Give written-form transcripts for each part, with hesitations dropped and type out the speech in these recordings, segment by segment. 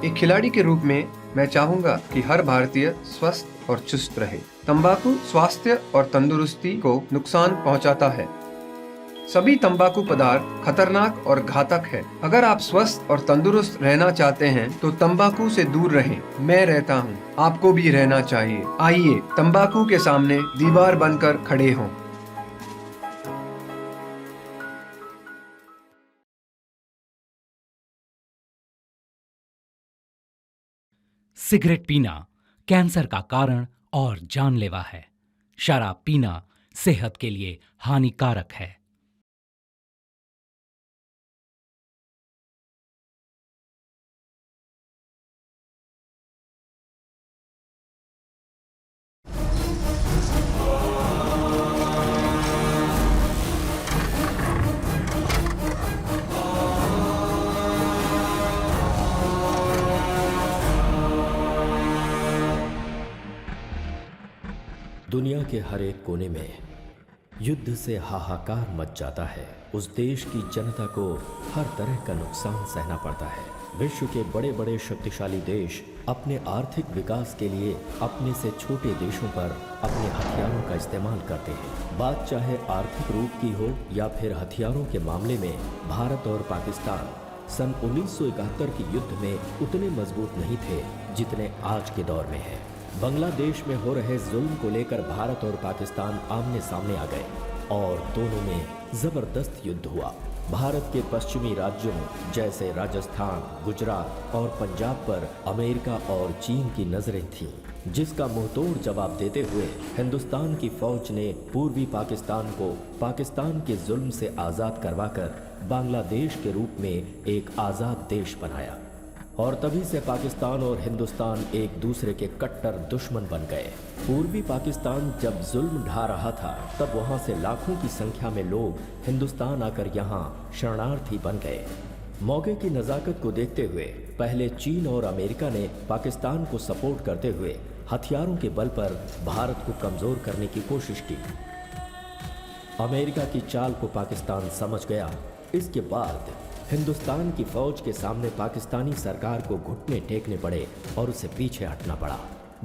एक खिलाड़ी के रूप में मैं चाहूंगा कि हर भारतीय स्वस्थ और चुस्त रहे। तंबाकू स्वास्थ्य और तंदुरुस्ती को नुकसान पहुंचाता है। सभी तंबाकू पदार्थ खतरनाक और घातक है। अगर आप स्वस्थ और तंदुरुस्त रहना चाहते हैं तो तंबाकू से दूर रहें। मैं रहता हूं, आपको भी रहना चाहिए। आइए तंबाकू के सामने दीवार बनकर खड़े हों। सिगरेट पीना कैंसर का कारण और जानलेवा है। शराब पीना सेहत के लिए हानिकारक है। दुनिया के हर एक कोने में युद्ध से हाहाकार मच जाता है। उस देश की जनता को हर तरह का नुकसान सहना पड़ता है। विश्व के बड़े बड़े शक्तिशाली देश अपने आर्थिक विकास के लिए अपने से छोटे देशों पर अपने हथियारों का इस्तेमाल करते हैं। बात चाहे आर्थिक रूप की हो या फिर हथियारों के मामले में भारत और पाकिस्तान सन 1971 के युद्ध में उतने मजबूत नहीं थे जितने आज के दौर में है। बांग्लादेश में हो रहे जुल्म को लेकर भारत और पाकिस्तान आमने सामने आ गए और दोनों में जबरदस्त युद्ध हुआ। भारत के पश्चिमी राज्यों जैसे राजस्थान, गुजरात और पंजाब पर अमेरिका और चीन की नजरें थीं, जिसका मुंहतोड़ जवाब देते हुए हिंदुस्तान की फौज ने पूर्वी पाकिस्तान को पाकिस्तान के जुल्म से आज़ाद करवाकर बांग्लादेश के रूप में एक आज़ाद देश बनाया। और तभी से पाकिस्तान और हिंदुस्तान एक दूसरे के कट्टर दुश्मन बन गए। पूर्वी पाकिस्तान जब जुल्म ढा रहा था तब वहां से लाखों की संख्या में लोग हिंदुस्तान आकर यहां शरणार्थी बन गए। मौके की नज़ाकत को देखते हुए पहले चीन और अमेरिका ने पाकिस्तान को सपोर्ट करते हुए हथियारों के बल पर भारत को कमजोर करने की कोशिश की। अमेरिका की चाल को पाकिस्तान समझ गया। इसके बाद हिंदुस्तान की फौज के सामने पाकिस्तानी सरकार को घुटने टेकने पड़े और उसे पीछे हटना पड़ा।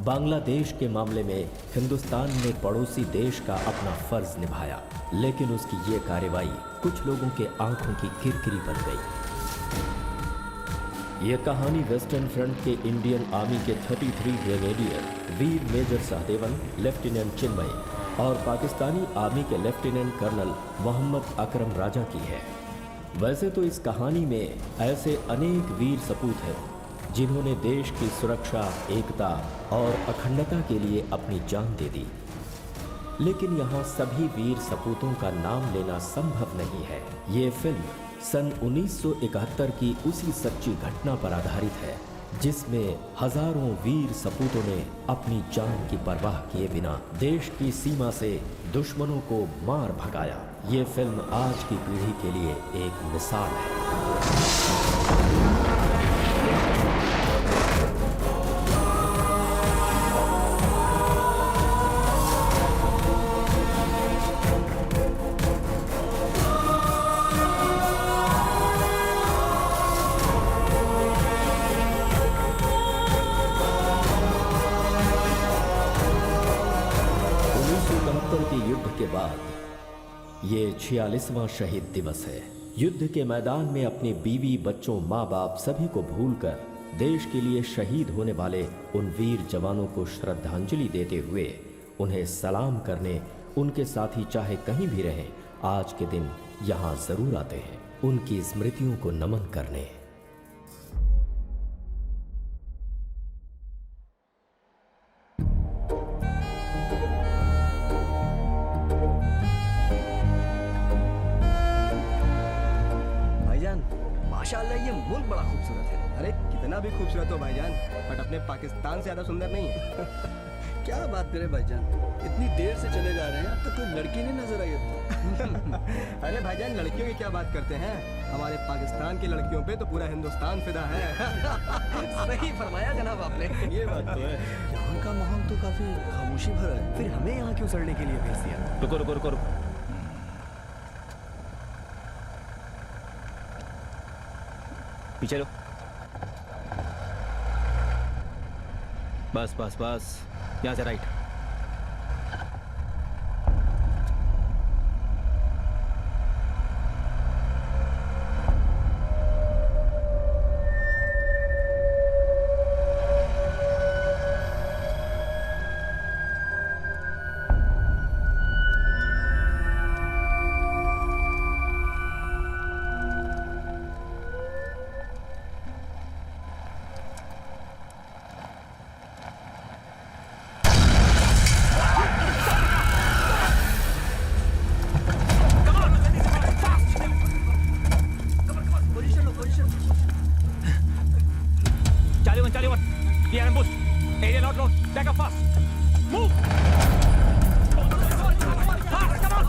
बांग्लादेश के मामले में हिंदुस्तान ने पड़ोसी देश का अपना फर्ज निभाया, लेकिन उसकी ये कार्रवाई कुछ लोगों के आंखों की किरकिरी बन गई। ये कहानी वेस्टर्न फ्रंट के इंडियन आर्मी के 33 ग्रेनेडियर वीर मेजर सहदेवन, लेफ्टिनेंट चिन्मय और पाकिस्तानी आर्मी के लेफ्टिनेंट कर्नल मोहम्मद अकरम राजा की है। वैसे तो इस कहानी में ऐसे अनेक वीर सपूत हैं जिन्होंने देश की सुरक्षा, एकता और अखंडता के लिए अपनी जान दे दी, लेकिन यहाँ सभी वीर सपूतों का नाम लेना संभव नहीं है। ये फिल्म सन 1971 की उसी सच्ची घटना पर आधारित है जिसमें हजारों वीर सपूतों ने अपनी जान की परवाह किए बिना देश की सीमा से दुश्मनों को मार भगाया। ये फिल्म आज की पीढ़ी के लिए एक मिसाल है। के युद्ध के बाद ये 46वां शहीद दिवस है। युद्ध के मैदान में अपने बीवी, बच्चों, माँ बाप सभी को भूलकर देश के लिए शहीद होने वाले उन वीर जवानों को श्रद्धांजलि देते हुए उन्हें सलाम करने उनके साथी चाहे कहीं भी रहें, आज के दिन यहाँ जरूर आते हैं उनकी स्मृतियों को नमन करने। माशाल्लाह ये मुल्क बड़ा खूबसूरत है। अरे कितना भी खूबसूरत हो भाईजान, बट अपने पाकिस्तान से ज्यादा सुंदर नहीं है। क्या बात करें भाईजान, इतनी देर से चले जा रहे हैं, अब तक कोई लड़की नहीं नजर आई है। अरे भाईजान लड़कियों की क्या बात करते हैं, हमारे पाकिस्तान की लड़कियों पे तो पूरा हिंदुस्तान फिदा है। सही फरमाया जनाब आपने। ये बात तो है। यहाँ का माहौल तो काफी खामोशी भरा है, फिर हमें यहाँ क्यों सड़ने के लिए भेज दिया? रुको रुको रुको, पीछे लो। बस बस बस, यहाँ से right. Charlie 1, we are ambushed. Area not known. Back up fast. Move. Fast, come on.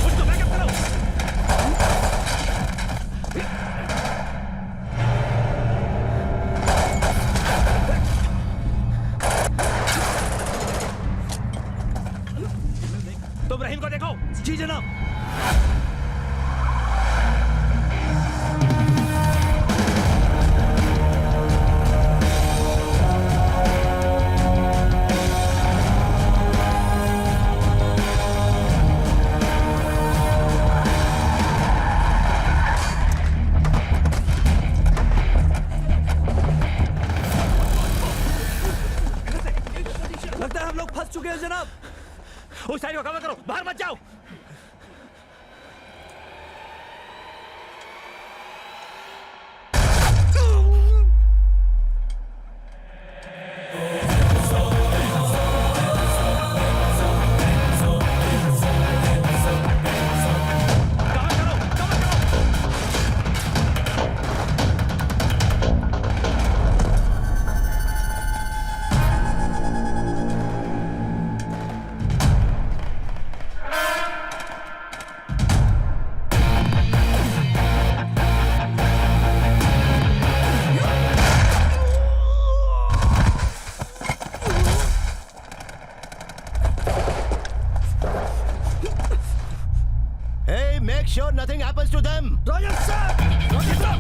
उसको back up करो. तुम रहीम को देखो। जी जनाब। लगता है हम लोग फंस चुके हैं जनाब। उस साइड को कवर करो, बाहर मत जाओ। Hey, make sure nothing happens to them. Roger, sir. Roger, sir.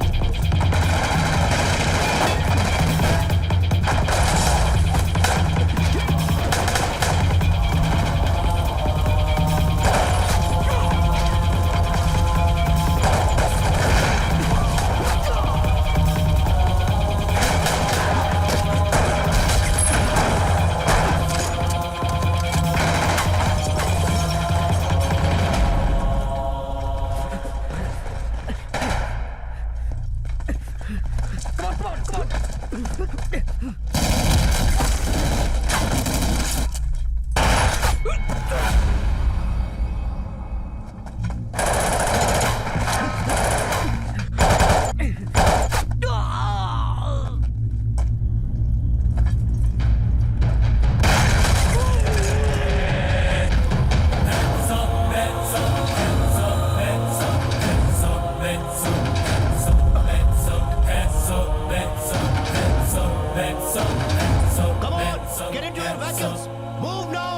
Come on, get into your vehicles. Move now.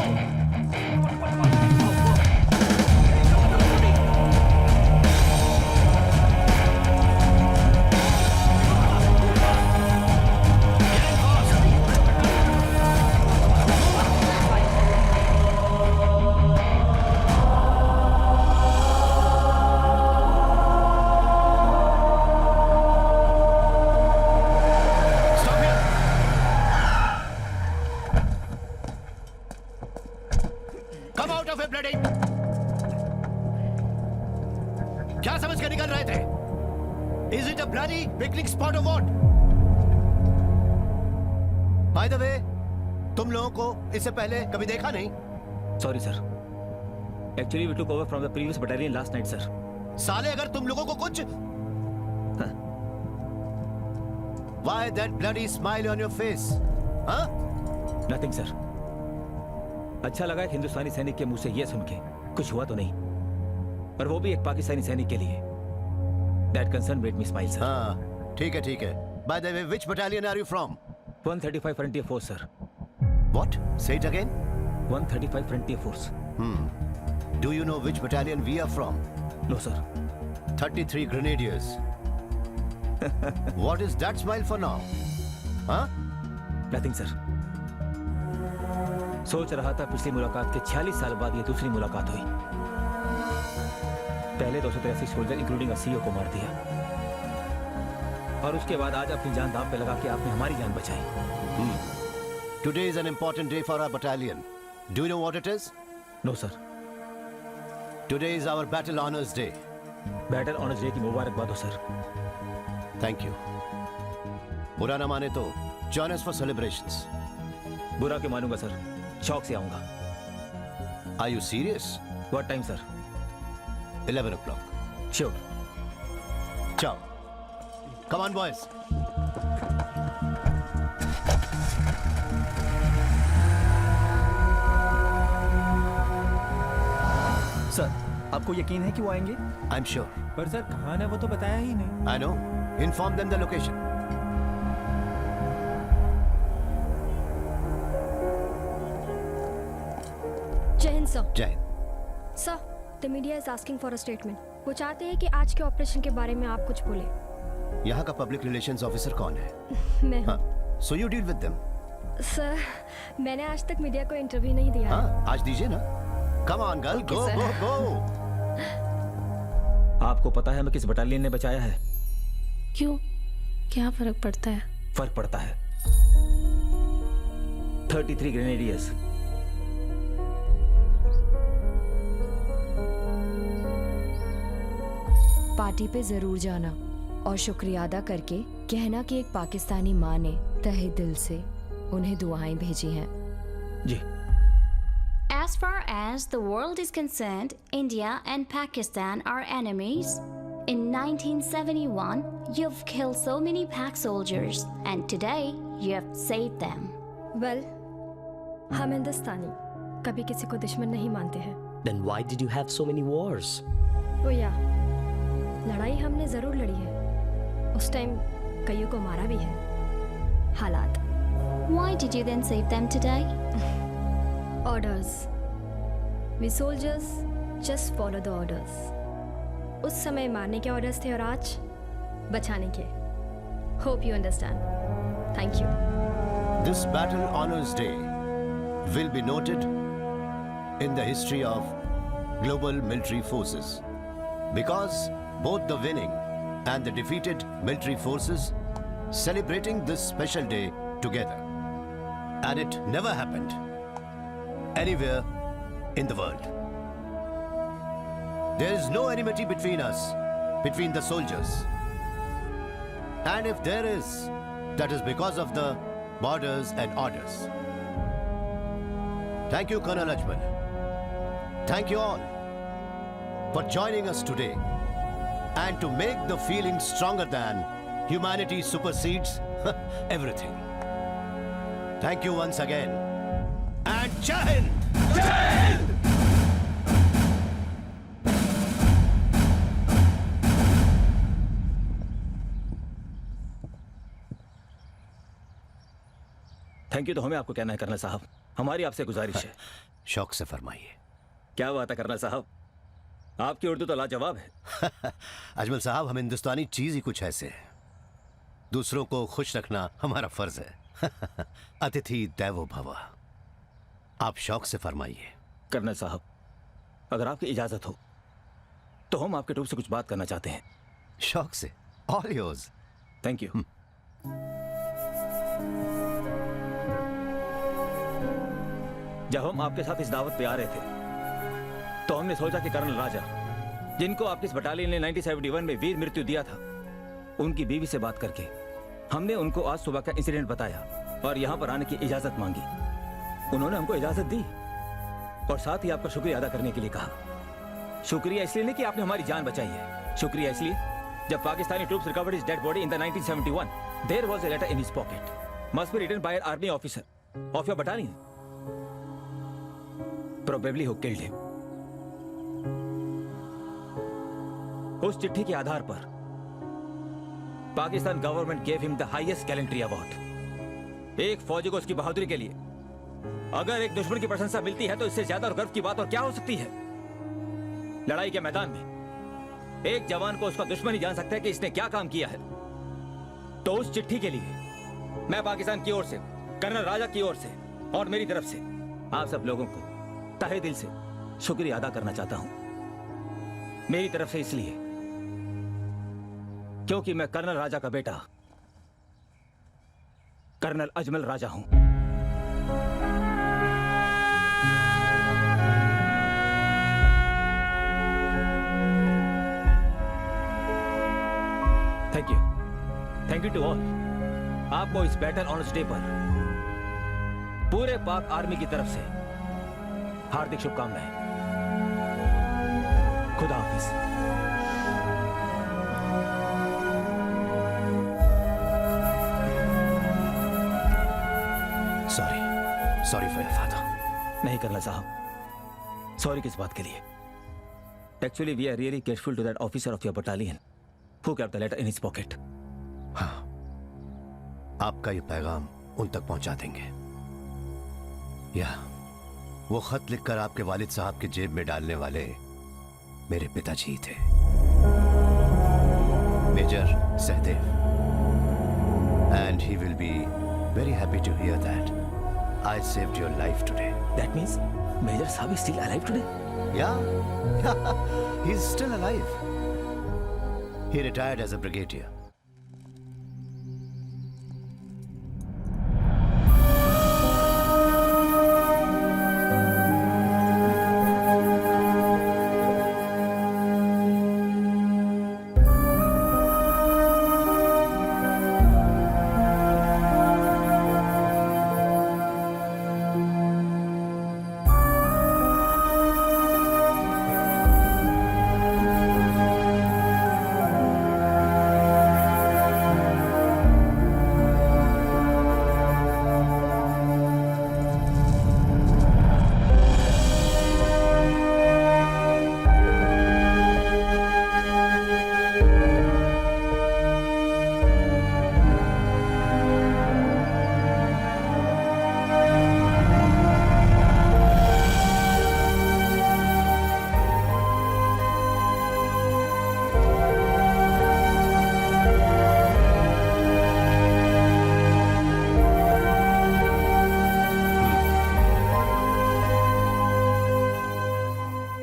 Stop here. Come out of it, bloody. क्या समझ के निकल रहे थे? Is it a bloody picnic spot or what? By the way, तुम लोगों को इससे पहले कभी देखा नहीं? Sorry sir, actually we took over from the previous battalion last night sir. साले अगर तुम लोगों को कुछ Why that bloody smile on your face? हाँ? Nothing sir. अच्छा लगा एक हिंदुस्तानी सैनिक के मुंह से ये सुन के। कुछ हुआ तो नहीं, पर वो भी एक पाकिस्तानी सैनिक के लिए। That concern made me smile sir. हाँ, ठीक है ठीक है। By the way, which battalion are you from? 135 Frontier Force sir. What? Say it again. 135 Frontier Force. Do you know which battalion we are from? No, sir. 33 Grenadiers. What is that smile for now? Huh? Nothing sir. सोच रहा था पिछली मुलाकात के 46 साल बाद ये दूसरी मुलाकात हुई। पहले 283 सोल्जर इंक्लूडिंग सीईओ को मार दिया और उसके बाद आज अपनी जान दांव पे लगा के आपने हमारी जान बचाई। Today is an important day for our battalion. Do you know what it is? No sir. Today is our Battle Honors Day. Battle honours day की मुबारकबाद हो सर। Thank you. बुरा ना माने तो join us for celebrations. बुरा क्यों मानूंगा सर, शौक से आऊंगा। Are you serious? What time sir? 11 o'clock. Sure. Ciao. Come on, boys. Sir, आपको यकीन है कि वो आएंगे? I'm sure. पर सर कहाँ है वो तो बताया ही नहीं। I know. Inform them the location. जय हिंद सर। जय हिंद। Sir, the media is asking for a statement. वो चाहते हैं कि आज के ऑपरेशन के बारे में आप कुछ बोले। यहाँ का पब्लिक रिलेशंस ऑफिसर कौन है? मैं हूँ। हाँ. So you deal with them. Sir, मैंने आज तक मीडिया को इंटरव्यू नहीं दिया है। हाँ, आज दीजिए ना। Come on, girl. Okay, Go, sir. go, go. आपको पता है हमें किस बटालियन ने बचाया है? क्यों? क्या फर्क पड़ता है? फर्क पड़ता है। 33 ग्रेनेडियर्स। पार्टी पे जरूर जाना और शुक्रिया अदा करके कहना कि एक पाकिस्तानी माँ ने तहे दिल से उन्हें दुआएं भेजी हैं। जी। As far as the world is concerned, India and Pakistan are enemies. In 1971, you've killed so many Pak soldiers, and today you have saved them. Well, हम हिंदुस्तानी कभी किसी को दुश्मन नहीं मानते हैं। Then why did you have so many wars? तो या लड़ाई हमने जरूर लड़ी है, उस टाइम कईयों को मारा भी है। हालात। Why did you then save them today? Orders. We soldiers just follow the orders. उस समय मारने के ऑर्डर्स थे और आज बचाने के। Hope you understand. Thank you. This Battle Honors Day will be noted in the history of global military forces because both the winning and the defeated military forces celebrating this special day together. And it never happened anywhere in the world. There is no enmity between us, between the soldiers. And if there is, that is because of the borders and orders. Thank you, Colonel Ajmal. Thank you all for joining us today and to make the feeling stronger than humanity supersedes everything. Thank you once again. And Jai Hind! Jai Hind! Thank you तो हमें आपको कहना है colonel साहब। हमारी आपसे गुजारिश है। शौक से फरमाइए। क्या बात है कर्नल साहब, आपकी उर्दू तो लाजवाब है। अजमल साहब, हम हिंदुस्तानी चीज ही कुछ ऐसे हैं। दूसरों को खुश रखना हमारा फर्ज है। अतिथि देवो भव। आप शौक से फरमाइए। कर्नल साहब, अगर आपकी इजाजत हो तो हम आपके ट्रूप से कुछ बात करना चाहते हैं। शौक से। All yours. Thank you. जब हम आपके साथ इस दावत पे आ रहे थे तो हमने सोचा कि कर्नल राजा, जिनको आपकी इस बटालियन ने 1971 में वीर मृत्यु दिया था, उनकी बीवी से बात करके हमने उनको आज सुबह का इंसिडेंट बताया और यहाँ पर आने की इजाजत मांगी। उन्होंने हमको इजाजत दी और साथ ही आपका शुक्रिया अदा करने के लिए कहा। शुक्रिया इसलिए नहीं कि आपने हमारी जान बचाई है, शुक्रिया इसलिए जब Pakistani troops recovered his dead body in the 1971, there was a letter in his pocket, must be written by an army officer of your battalion, probably who killed him. उस चिट्ठी के आधार पर Pakistan government gave him the highest gallantry award. एक फौजी को उसकी बहादुरी के लिए अगर एक दुश्मन की प्रशंसा मिलती है तो इससे ज्यादा और गर्व की बात और क्या हो सकती है? लड़ाई के मैदान में एक जवान को उसका दुश्मन ही जान सकता है कि इसने क्या काम किया है। तो उस चिट्ठी के लिए मैं पाकिस्तान की ओर से, कर्नल राजा की ओर से और मेरी तरफ से आप सब लोगों को तहे दिल से शुक्रिया अदा करना चाहता हूं। मेरी तरफ से इसलिए क्योंकि मैं कर्नल राजा का बेटा कर्नल अजमल राजा हूं। Thank you to all. आपको इस बैटल ऑनर्स डे पर पूरे पाक आर्मी की तरफ से हार्दिक शुभकामनाएं। खुदा हाफिज। Sorry for your father. नहीं करना साहब, सॉरी किस बात के लिए? Actually we are really grateful to that officer of your battalion who kept the letter in his pocket. हाँ, आपका ये पैगाम उन तक पहुंचा देंगे। या वो खत लिखकर आपके वालिद साहब की जेब में डालने वाले मेरे पिताजी थे, major Sahdev, and he will be very happy to hear that I saved your life today. That means Major Saab is still alive today? Yeah, he's still alive. He retired as a brigadier.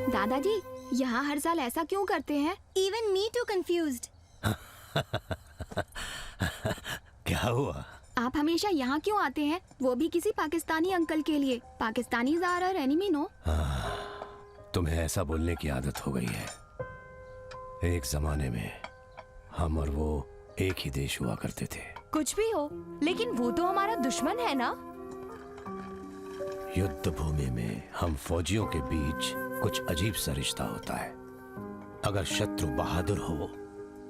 दादाजी, यहाँ हर साल ऐसा क्यों करते हैं? Even me too confused. क्या हुआ? आप हमेशा यहाँ क्यों आते हैं? वो भी किसी पाकिस्तानी अंकल के लिए। Pakistanis are our enemy, no? तुम्हें ऐसा बोलने की आदत हो गई है। एक जमाने में हम और वो एक ही देश हुआ करते थे। कुछ भी हो, लेकिन वो तो हमारा दुश्मन है ना? युद्ध भूमि में हम फौजियों के बीच कुछ अजीब सा रिश्ता होता है। अगर शत्रु बहादुर हो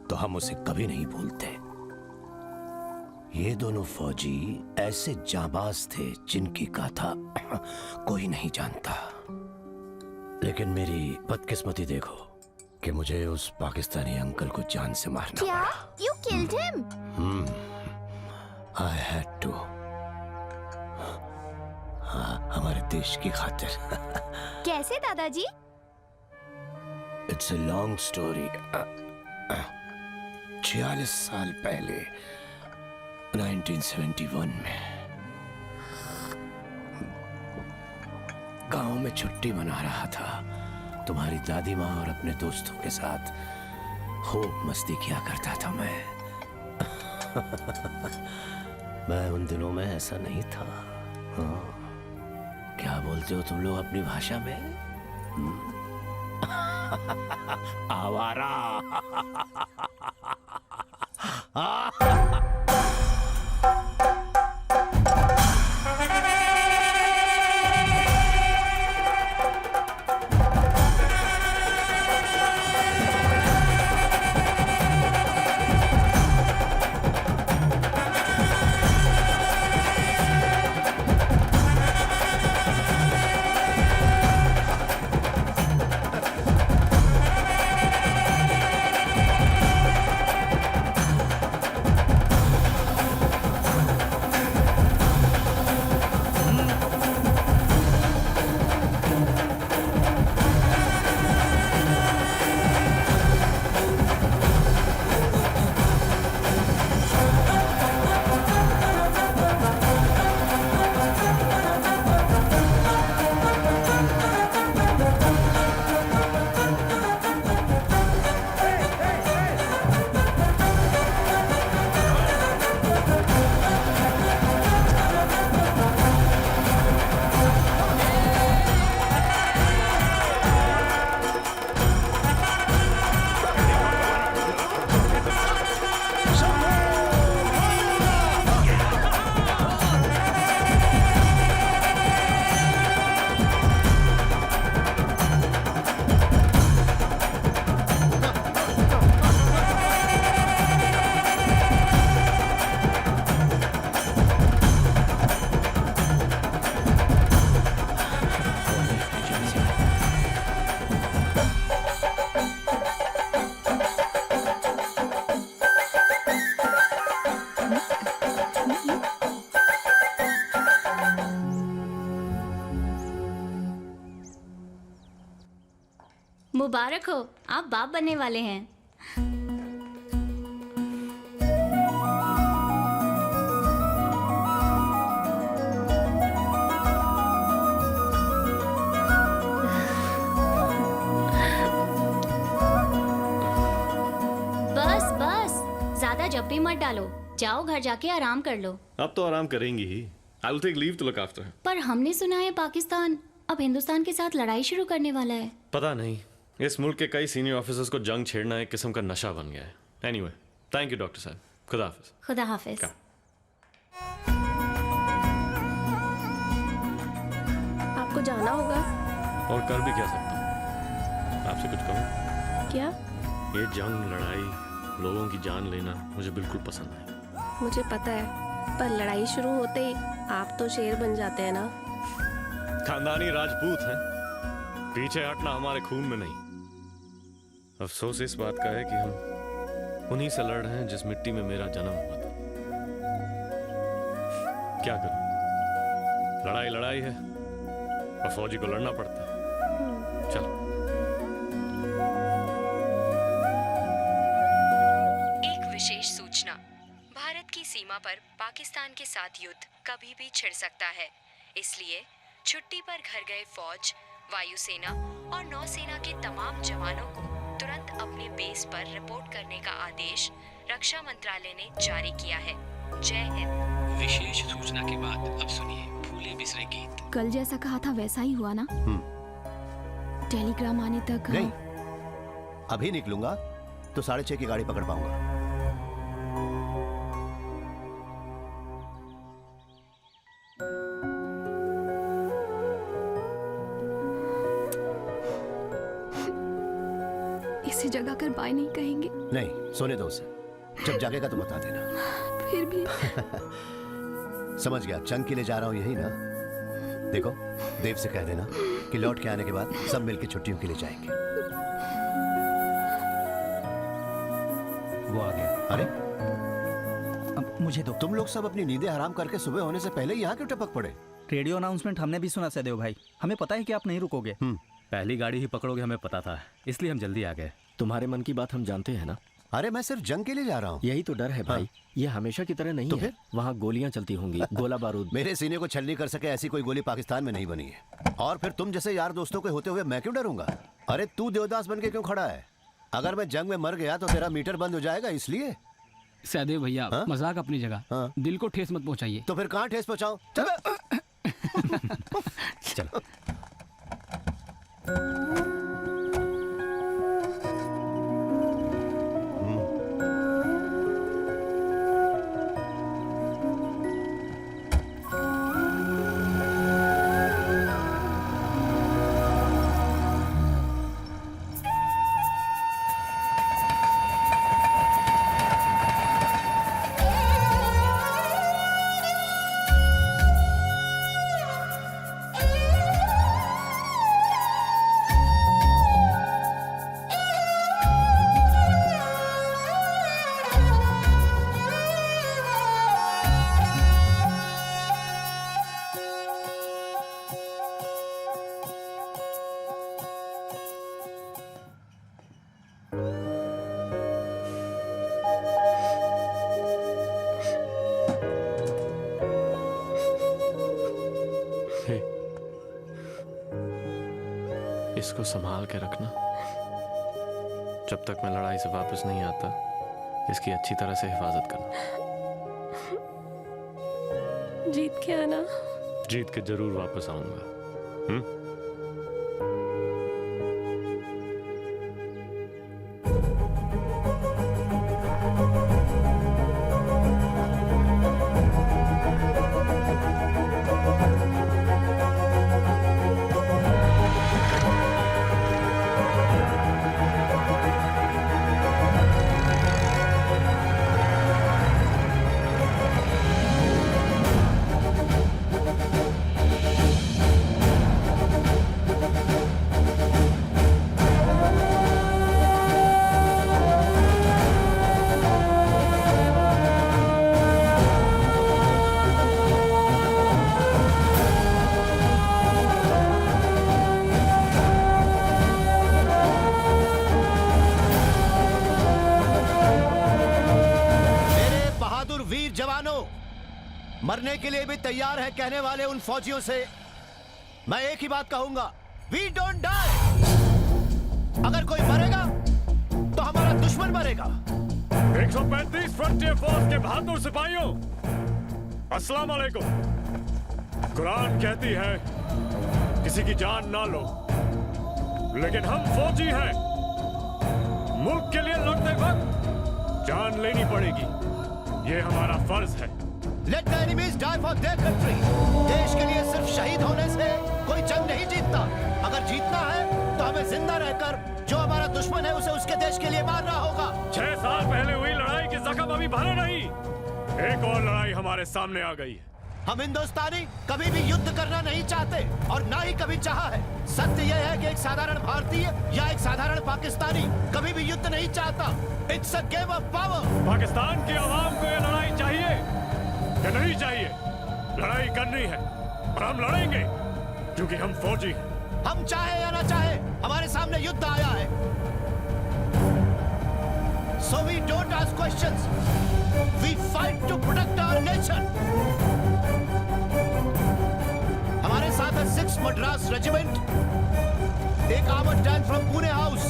तो हम उसे कभी नहीं भूलते। ये दोनों फौजी ऐसे जाबाज थे जिनकी गाथा कोई नहीं जानता। लेकिन मेरी बदकिस्मती देखो कि मुझे उस पाकिस्तानी अंकल को जान से मारना क्या? पड़ा। You killed him? I had to। हाँ, हमारे देश की खातिर। कैसे दादाजी? It's a long story. 46 साल पहले 1971 में गांव में छुट्टी मना रहा था। तुम्हारी दादी माँ और अपने दोस्तों के साथ खूब मस्ती किया करता था मैं। मैं उन दिनों में ऐसा नहीं था। हाँ। क्या बोलते हो तुम लोग अपनी भाषा में? आवारा। मुबारक हो, आप बाप बनने वाले हैं। बस बस, ज्यादा जप्पी मत डालो, जाओ घर जाके आराम कर लो। अब तो आराम करेंगी ही। I will take leave to look after. पर हमने सुना है पाकिस्तान अब हिंदुस्तान के साथ लड़ाई शुरू करने वाला है। पता नहीं, इस मुल्क के कई सीनियर ऑफिसर्स को जंग छेड़ना एक किस्म का नशा बन गया है। एनीवे, थैंक यू डॉक्टर साहब। खुदा हाफिज। खुदा हाफिज। आपको जाना होगा। और कर भी क्या सकता हूँ? आपसे कुछ कहूँ? क्या? ये जंग, लड़ाई, लोगों की जान लेना मुझे बिल्कुल पसंद नहीं। मुझे पता है, पर लड़ाई शुरू होते ही आप तो शेर बन जाते हैं ना। खानदानी राजपूत हैं, पीछे हटना हमारे खून में नहीं। अफसोस इस बात का है कि हम उन्हीं से लड़ रहे हैं जिस मिट्टी में मेरा जन्म हुआ था। क्या करूं? लड़ाई लड़ाई है और फौजी को लड़ना पड़ता है। चलो। एक विशेष सूचना, भारत की सीमा पर पाकिस्तान के साथ युद्ध कभी भी छिड़ सकता है, इसलिए छुट्टी पर घर गए फौज, वायुसेना और नौसेना के तमाम जवानों को तुरंत अपने बेस पर रिपोर्ट करने का आदेश रक्षा मंत्रालय ने जारी किया है। जय हिंद। विशेष सूचना के बाद अब सुनिए भूले बिसरे गीत। कल जैसा कहा था वैसा ही हुआ ना? टेलीग्राम आने तक नहीं, अभी निकलूंगा तो 6:30 की गाड़ी पकड़ पाऊंगा। इसी जगह कर बाय नहीं कहेंगे? नहीं, सोने दो उसे। जब जागेगा तो बता देना। फिर भी समझ गया, जंग के लिए जा रहा हूं यही ना। देखो, देव से कह देना कि लौट के आने के बाद सब मिलकर छुट्टियों के लिए जाएंगे। वो आ गया। अरे अब मुझे दो। तुम लोग सब अपनी नींदें हराम करके सुबह होने से पहले यहाँ क्यों टपक पड़े? रेडियो अनाउंसमेंट हमने भी सुना सदैव भाई, हमें पता है कि आप नहीं रुकोगे। पहली गाड़ी ही पकड़ोगे हमें पता था, इसलिए हम जल्दी आ गए। तुम्हारे मन की बात हम जानते हैं ना। अरे मैं सिर्फ जंग के लिए जा रहा हूँ। यही तो डर है भाई। ये हमेशा की तरह नहीं तो है। फिर? वहाँ गोलियां चलती होंगी, गोला बारूद। मेरे सीने को छलनी कर सके ऐसी कोई गोली पाकिस्तान में नहीं बनी है। और फिर तुम जैसे यार दोस्तों के होते हुए मैं क्यों डरूंगा? अरे तू देवदास बन के क्यों खड़ा है? अगर मैं जंग में मर गया तो तेरा मीटर बंद हो जाएगा, इसलिए। सहदेव भैया, मजाक अपनी जगह, दिल को ठेस मत पहुंचाइए। तो फिर कहाँ ठेस पहुंचाऊं? चलो। इसको संभाल के रखना। जब तक मैं लड़ाई से वापस नहीं आता, इसकी अच्छी तरह से हिफाजत करना। जीत के आना। जीत के जरूर वापस आऊंगा। मरने के लिए भी तैयार है कहने वाले उन फौजियों से मैं एक ही बात कहूंगा, वी डोंट डाई। अगर कोई मरेगा तो हमारा दुश्मन मरेगा। 135 फ्रंटियर फोर्स के बहादुर सिपाहियों, अस्सलाम वालेकुम। कुरान कहती है किसी की जान ना लो, लेकिन हम फौजी हैं। मुल्क के लिए लड़ते वक्त जान लेनी पड़ेगी, ये हमारा फर्ज है। Let the enemies die for their country। देश के लिए सिर्फ शहीद होने से कोई जंग नहीं जीतता। अगर जीतना है तो हमें जिंदा रहकर जो हमारा दुश्मन है उसे उसके देश के लिए मारना होगा। 6 साल पहले हुई लड़ाई के जख्म अभी भरे नहीं, एक और लड़ाई हमारे सामने आ गई है। हम हिंदुस्तानी कभी भी युद्ध करना नहीं चाहते और ना ही कभी चाहा है। सत्य यह है कि एक साधारण भारतीय या एक साधारण पाकिस्तानी कभी भी युद्ध नहीं चाहता। It's a game of power. Pakistan की आवाम को ये लड़ाई चाहिए या नहीं चाहिए? लड़ाई करनी है और हम लड़ेंगे क्योंकि हम फौजी हैं। हम चाहे या ना चाहे हमारे सामने युद्ध आया है। So we don't ask questions. We fight to protect our nation. हमारे साथ है 6 मद्रास रेजिमेंट, एक armoured tank from Pune house,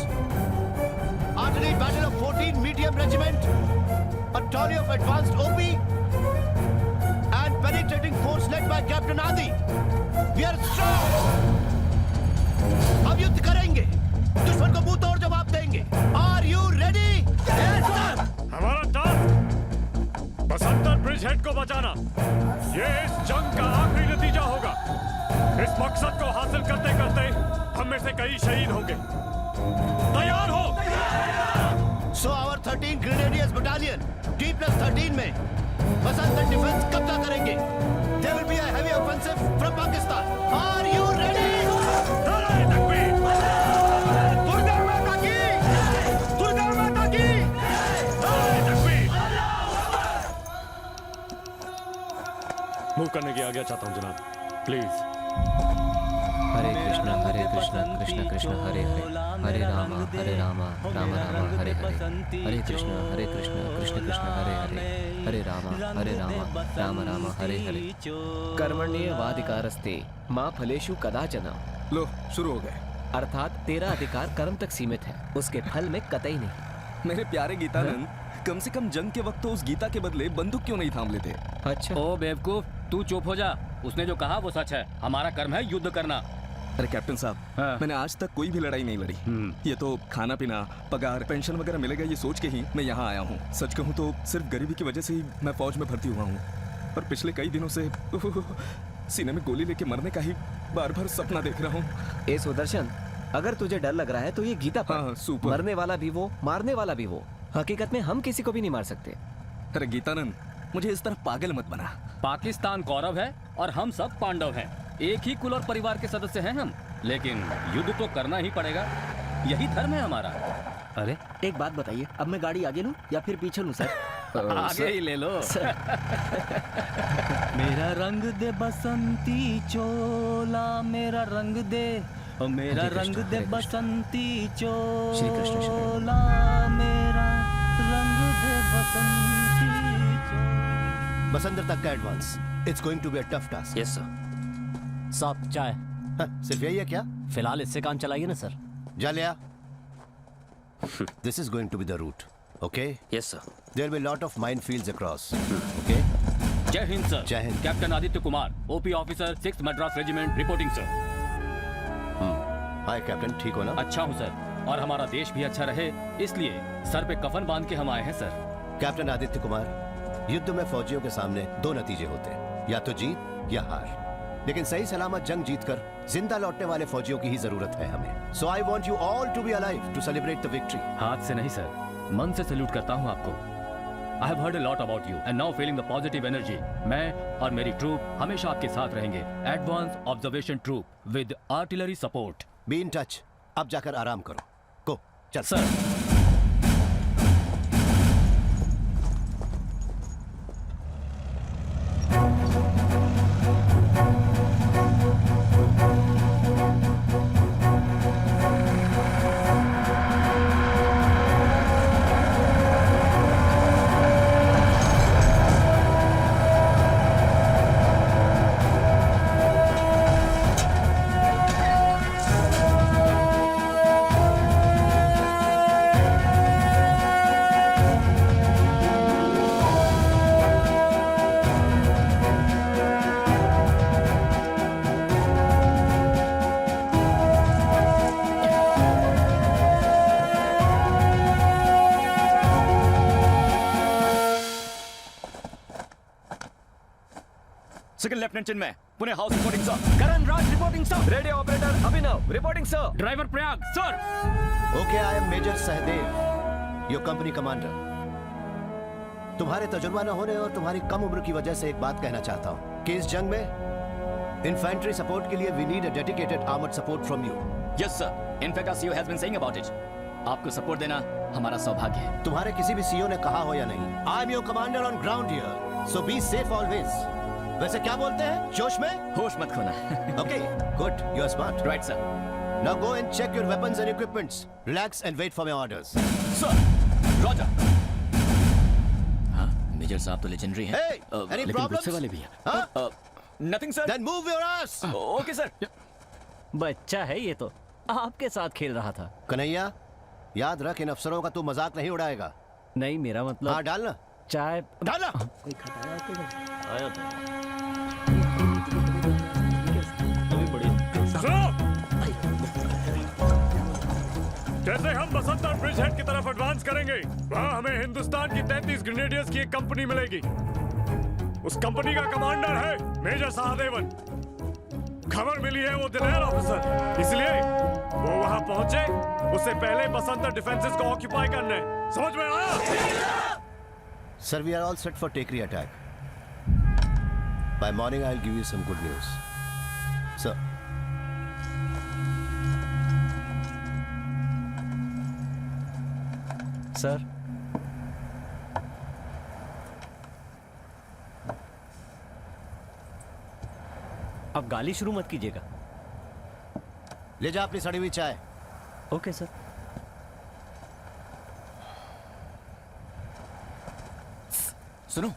artillery battle of 14 medium regiment, a tally of advanced OP and penetrating force led by Captain Adi. We are strong. हम युद्ध करेंगे, दुश्मन को मुंह तोड़ जवाब देंगे। Are you ready? Yes, sir. हमारा टास्क बसंतर ब्रिज हेड को बचाना। ये इस जंग का आखिरी नतीजा होगा। इस मकसद को हासिल करते करते हम में से कई शहीद होंगे। तैयार हो? So our 13 Grenadiers Battalion D+13 में बसंतर डिफेंस कब्जा करेंगे। There will be a heavy offensive from Pakistan. Are you ready? Move करने की आज्ञा चाहता हूँ जनाब, प्लीज। हरे कृष्णा कृष्ण कृष्ण हरे हरे, हरे राम राम राम हरे हरे, हरे कृष्ण कृष्ण कृष्ण हरे हरे, हरे राम राम हरे हरे। कर्मण्येवाधिकारस्ते मां फलेषु कदाचन। लो शुरू हो गए। अर्थात तेरा अधिकार कर्म तक सीमित है, उसके फल में कतई नहीं। मेरे प्यारे गीतानंद, कम से कम जंग के वक्त तो उस गीता के बदले बंदूक क्यों नहीं थाम लेते? अच्छा। ओ बेवकूफ, तू चुप हो जा। उसने जो कहा वो सच है। हमारा कर्म है युद्ध करना। अरे कैप्टन साहब, मैंने आज तक कोई भी लड़ाई नहीं लड़ी। ये तो खाना पीना, पगार, पेंशन वगैरह मिलेगा ये सोच के ही मैं यहाँ आया हूँ। सच कहूँ तो सिर्फ गरीबी की वजह से ही मैं फौज में भर्ती हुआ हूँ। पर पिछले कई दिनों से सीने में गोली लेके मरने का ही बार बार सपना देख रहा हूँ। ए सुदर्शन, अगर तुझे डर लग रहा है तो ये गीता पढ़। मरने वाला भी वो, मारने वाला भी वो। हकीकत में हम किसी को भी नहीं मार सकते। अरे गीतानंद, मुझे इस तरह पागल मत बना। पाकिस्तान कौरव है और हम सब पांडव हैं। एक ही कुल और परिवार के सदस्य हैं हम, लेकिन युद्ध तो करना ही पड़ेगा। यही धर्म है हमारा। अरे एक बात बताइए, अब मैं गाड़ी आगे लूं या फिर पीछे लूं सर? आगे ही ले लो। मेरा रंग दे बसंती चोला, मेरा रंग दे, मेरा रंग दे बसंती चोला, मेरा रंग दे बसंती चोला। बसंतर तक का advance. It's going to be a tough task. Yes sir. साहब चाय। सिर्फ यही है क्या? फिलहाल इससे काम चलाइए ना सर। जा लिया। This is going to be the route, okay? Yes sir. There will be a lot of minefields across, okay? जय हिंद सर। जय हिंद। Captain Aditya Kumar, OP officer 6 Madras regiment, reporting sir. Hi captain, ठीक हो ना? अच्छा हूँ सर, और हमारा देश भी अच्छा रहे इसलिए सर पे कफन बांध के हम आए हैं सर। कैप्टन आदित्य कुमार, युद्ध में फौजियों के सामने 2 नतीजे होते हैं, या तो जीत या हार। लेकिन सही सलामत जंग जीतकर जिंदा लौटने वाले फौजियों की ही जरूरत है हमें। So I want you all to be alive to celebrate the victory. हाथ से नहीं सर, मन से सैल्यूट करता हूँ आपको। I have heard a lot about you and now feeling the positive energy. मैं और मेरी ट्रूप हमेशा आपके साथ रहेंगे। Advance observation troop with artillery support. Be in touch. अब जाकर आराम करो। Go. चल sir. Second lieutenant Chinmay, Pune house reporting sir. Karan Raj reporting sir. Radio operator Abhinav reporting sir. Driver Prayag sir. Okay, I am major Sahdev, your company commander. तुम्हारे तजुर्बा न होने और तुम्हारी कम उम्र की वजह से एक बात कहना चाहता हूँ कि इस जंग में इन्फेंट्री सपोर्ट के लिए we need a dedicated armoured support from you. Yes sir, in fact our CEO has been saying about it. आपको सपोर्ट देना हमारा सौभाग्य है। तुम्हारे किसी भी सीईओ ने कहा हो या नहीं, I am your commander on ground here, so be safe always. वैसे क्या बोलते हैं, जोश में होश मत खोना। Okay, good, you are smart. Right sir. Now go and check your weapons and equipments, relax and wait for my orders. Sir, roger. हाँ, मेजर साहब तो लेजेंडरी हैं। एनी लेकिन गुस्से वाले भी हैं। Nothing sir. Then move your ass. Okay sir. बच्चा है ये तो, आपके साथ खेल रहा था। कन्हैया, याद रख, इन अफसरों का तू मजाक नहीं उड़ाएगा। नहीं, मेरा मतलब। हाँ, डालना चाय डालना। कोई खटाया तो आया था। जैसे हम बसंतर ब्रिज हेड की तरफ एडवांस करेंगे, वहाँ हमें हिंदुस्तान की 33 ग्रेनेडियर्स की एक कंपनी मिलेगी। उस कंपनी का कमांडर है मेजर सहदेवन। खबर मिली है वो दिलेर ऑफिसर, इसलिए वो वहाँ पहुँचे उससे पहले बसंतर डिफेंसेस को ऑक्यूपाई करने। समझ में आया? Sir, we are all set for Tekri attack. By morning, I'll give you some good news. Sir. Sir. अब गाली शुरू मत कीजिएगा। ले जा अपनी सड़ी हुई चाय। Okay sir. सुनो,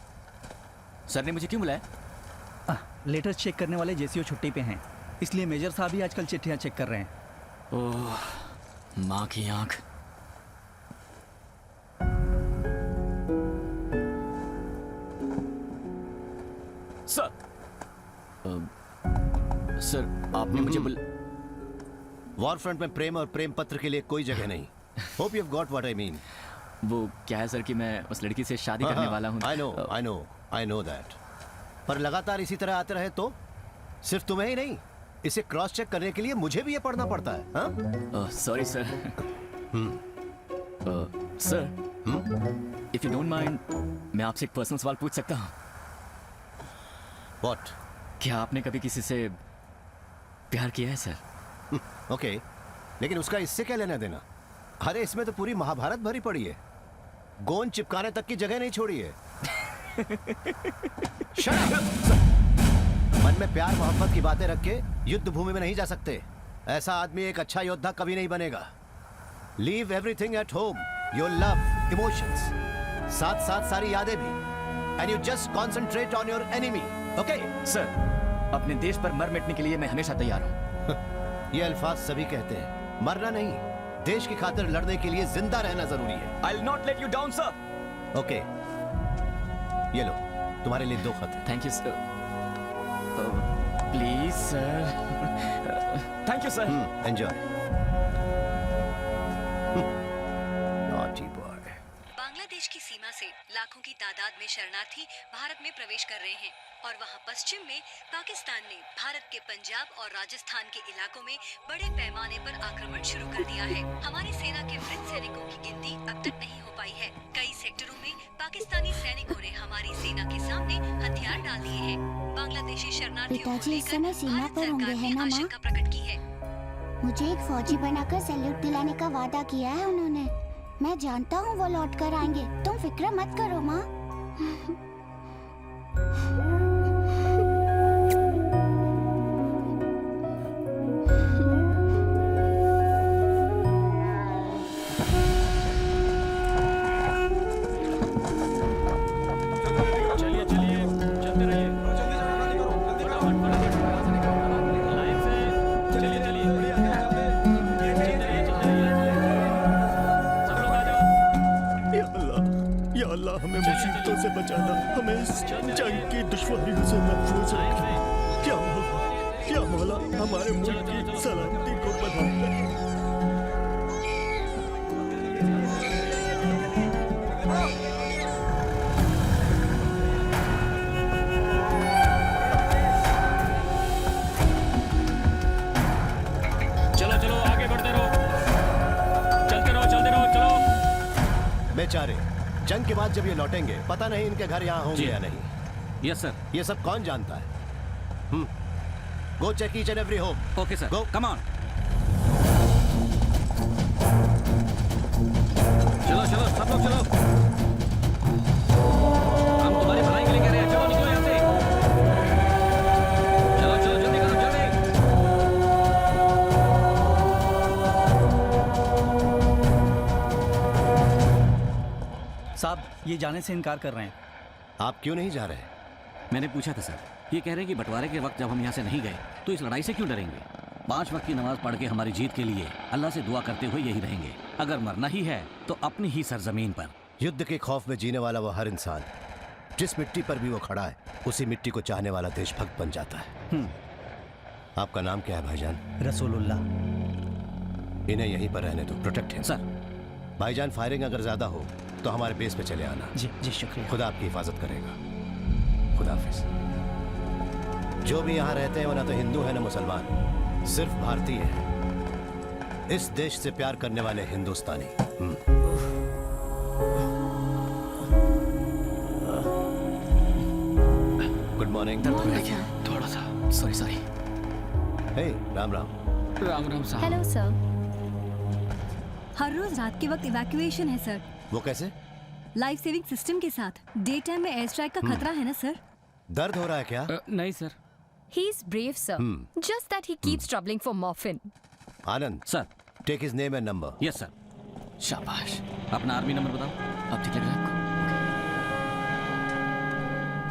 सर ने मुझे क्यों बुलाया? लेटर्स चेक करने वाले जेसीओ छुट्टी पे हैं, इसलिए मेजर साहब ही आजकल चिट्ठियां चेक कर रहे हैं। ओह, माँ की आंख। सर, सर आपने मुझे वॉर फ्रंट में प्रेम और प्रेम पत्र के लिए कोई जगह नहीं। Hope you have got what I mean. वो क्या है सर कि मैं उस लड़की से शादी करने वाला हूँ। I know that. पर लगातार इसी तरह आते रहे तो सिर्फ तुम्हें ही नहीं, इसे क्रॉस चेक करने के लिए मुझे भी ये पढ़ना पड़ता है। Sorry sir. Sir, if you don't mind, मैं आपसे एक पर्सनल सवाल पूछ सकता हूँ? व्हाट? क्या आपने कभी किसी से प्यार किया है सर? ओके, लेकिन उसका इससे क्या लेना देना? अरे इसमें तो पूरी महाभारत भरी पड़ी है, गोंद चिपकाने तक की जगह नहीं छोड़ी है। मन में प्यार मोहब्बत की बातें रख के युद्ध भूमि में नहीं जा सकते। ऐसा आदमी एक अच्छा योद्धा कभी नहीं बनेगा। Leave everything at home, your love, emotions, साथ साथ सारी यादें भी, and you just concentrate on your enemy. Okay sir, अपने देश पर मर मिटने के लिए मैं हमेशा तैयार हूँ। ये अल्फाज सभी कहते हैं, मरना नहीं, देश की खातिर लड़ने के लिए जिंदा रहना जरूरी है। I'll not let you down, sir. Okay, ये लो, तुम्हारे लिए 2 खत। Thank you sir. Please sir. Thank you sir. Enjoy. Naughty boy. Bangladesh की सीमा से लाखों की तादाद में शरणार्थी भारत में प्रवेश कर रहे हैं और वहां पश्चिम में पाकिस्तान ने भारत के पंजाब और राजस्थान के इलाकों में बड़े पैमाने पर आक्रमण शुरू कर दिया है। हमारी सेना के मृत सैनिकों की गिनती अब तक नहीं हो पाई है। कई सेक्टरों में पाकिस्तानी सैनिकों ने हमारी सेना के सामने हथियार डाल दिए हैं। बांग्लादेशी शरणार्थियों को पिताजी इस लेकर समय सीमा भारत पर होंगे सरकार है ने ना माँ? आशंका प्रकट की है। मुझे एक फौजी बनाकर सैल्यूट दिलाने का वादा किया है उन्होंने। मैं जानता हूँ वो लौट कर आएंगे, तुम फिक्र मत करो माँ। हमें मुसीबतों से बचाना, हमें इस जंग की दुश्वारियों से महफूज रखना। क्या मौला हमारे मुल्क की सलामती को बढ़ाए। बेचारे, जंग के बाद जब ये लौटेंगे पता नहीं इनके घर यहाँ होंगे या नहीं। Yes sir. ये सब कौन जानता है? Go check each and every home. Okay sir, go come on. चलो चलो सब लोग चलो, हम तुम्हारी भलाई के लिए कह रहे हैं। चलो निकलो यहाँ से, चलो चलो जल्दी करो जल्दी। साहब ये जाने से इनकार कर रहे हैं। आप क्यों नहीं जा रहे? मैंने पूछा था सर, ये कह रहे हैं कि बंटवारे के वक्त जब हम यहाँ से नहीं गए तो इस लड़ाई से क्यों डरेंगे। 5 वक्त की नमाज पढ़ के हमारी जीत के लिए अल्लाह से दुआ करते हुए यही रहेंगे। अगर मरना ही है तो अपनी ही सरजमीन पर। युद्ध के खौफ में जीने वाला वो हर इंसान जिस मिट्टी पर भी वो खड़ा है उसी मिट्टी को चाहने वाला देशभक्त बन जाता है। आपका नाम क्या है भाईजान? रसूलुल्लाह। इन्हें यहीं पर रहने दो, प्रोटेक्ट है सर। भाईजान फायरिंग अगर ज्यादा हो तो हमारे बेस पे चले आना। जी जी शुक्रिया। खुदा आपकी हिफाजत करेगा। खुदा हाफिज। जो भी यहाँ रहते हैं वो ना तो हिंदू है ना मुसलमान, सिर्फ भारतीय है। इस देश से प्यार करने वाले हिंदुस्तानी। Good morning. थोड़ा सा सॉरी सॉरी। हे राम राम। राम राम साहब। Hello sir. हर रोज रात के वक्त इवैक्यूएशन है सर। वो कैसे? लाइफ सेविंग सिस्टम के साथ। डे टाइम में एयर स्ट्राइक का खतरा है ना सर। दर्द हो रहा है क्या? नहीं sir. He is brave, sir. Just that he keeps troubling for morphine. Anand sir, take his name and number. Yes sir. शाबाश। अपना आर्मी नंबर बताओ। अब ठीक लग रहा है आपको?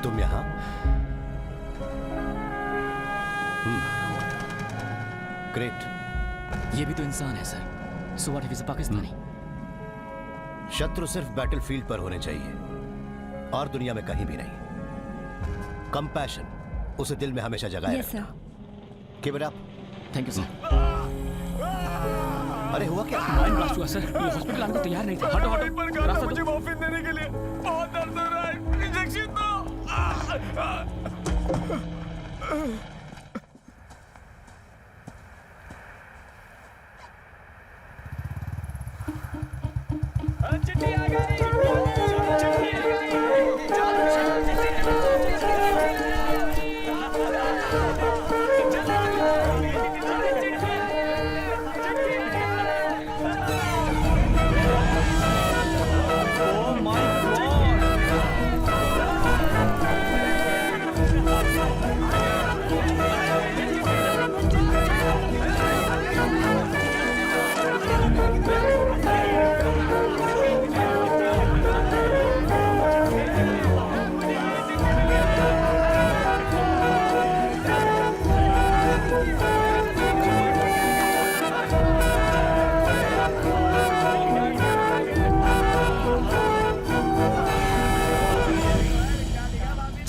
तुम यहाँ? ग्रेट। ये भी तो इंसान है sir. So what if is a Pakistani? शत्रु सिर्फ बैटलफील्ड पर होने चाहिए और दुनिया में कहीं भी नहीं। कंपैशन उसे दिल में हमेशा जगाए रखना। Keep it up. Thank you sir. अरे हुआ क्या? माइंड ब्लास्ट हुआ सर। ये हॉस्पिटल आने को तैयार नहीं था। हटो हटो। रास्ता मुझे मॉर्फिन देने के लिए बहुत दर्द हो रहा है। इंजेक्शन दो। चिट्ठी आ गई।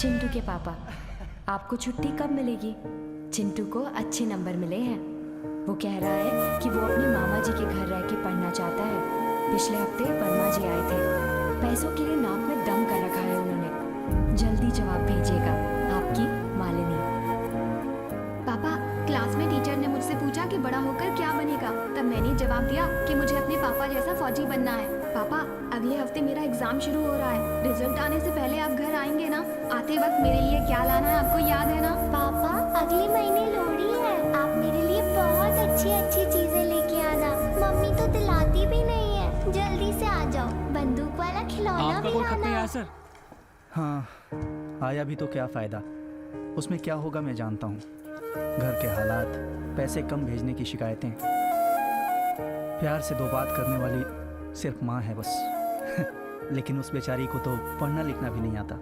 चिंटू के पापा, आपको छुट्टी कब मिलेगी? चिंटू को अच्छे नंबर मिले हैं। वो कह रहा है कि वो अपने मामा जी के घर रह के पढ़ना चाहता है। पिछले हफ्ते वर्मा जी आए थे। पैसों के लिए नाक में दम कर रखा है उन्होंने। जल्दी जवाब भेजिएगा। आपकी मालिनी। पापा, क्लास में टीचर ने मुझसे पूछा कि बड़ा होकर क्या बनेगा। तब मैंने जवाब दिया कि मुझे अपने पापा जैसा फौजी बनना है। पापा, अगले हफ्ते मेरा एग्जाम शुरू हो रहा है। रिजल्ट आने से पहले आप घर आएंगे ना? आते वक्त मेरे लिए क्या लाना है आपको याद है ना? पापा, अगले महीने लोहड़ी है। आप मेरे लिए बहुत अच्छी अच्छी चीजें लेके आना। मम्मी तो दिलाती भी नहीं है। जल्दी से आ जाओ। बंदूक वाला खिलौना भी लाना। सर हाँ, आया भी तो क्या फायदा। उसमें क्या होगा मैं जानता हूँ। घर के हालात, पैसे कम भेजने की शिकायतें। प्यार से 2 बात करने वाली सिर्फ माँ है बस। लेकिन उस बेचारी को तो पढ़ना लिखना भी नहीं आता।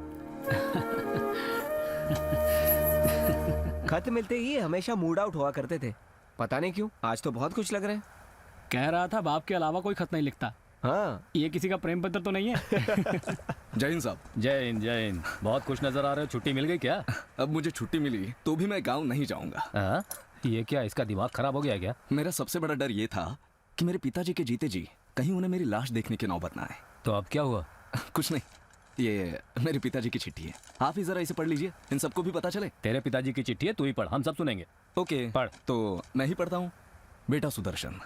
खत मिलते ही हमेशा मूड आउट हुआ करते थे। पता नहीं क्यों, आज तो बहुत खुश लग रहे हैं। कह रहा था बाप के अलावा कोई खत नहीं लिखता। हाँ, ये किसी का प्रेम पत्र तो नहीं है? जय हिंद साहब। जय हिंद जय हिंद। बहुत खुश नजर आ रहे हो। छुट्टी मिल गई क्या? अब मुझे छुट्टी मिली तो भी मैं गांव नहीं जाऊंगा। ये क्या, इसका दिमाग खराब हो गया क्या? मेरा सबसे बड़ा डर ये था कि मेरे पिताजी के जीते जी कहीं उन्हें मेरी लाश देखने की नौबत ना आए। तो अब क्या हुआ? कुछ नहीं, ये मेरे पिताजी की चिट्ठी है। आप ही जरा इसे पढ़ लीजिए, इन सबको भी पता चले। तेरे पिताजी की चिट्ठी है, तू ही पढ़, हम सब सुनेंगे। ओके, पढ़। तो मैं ही पढ़ता हूँ। बेटा सुदर्शन,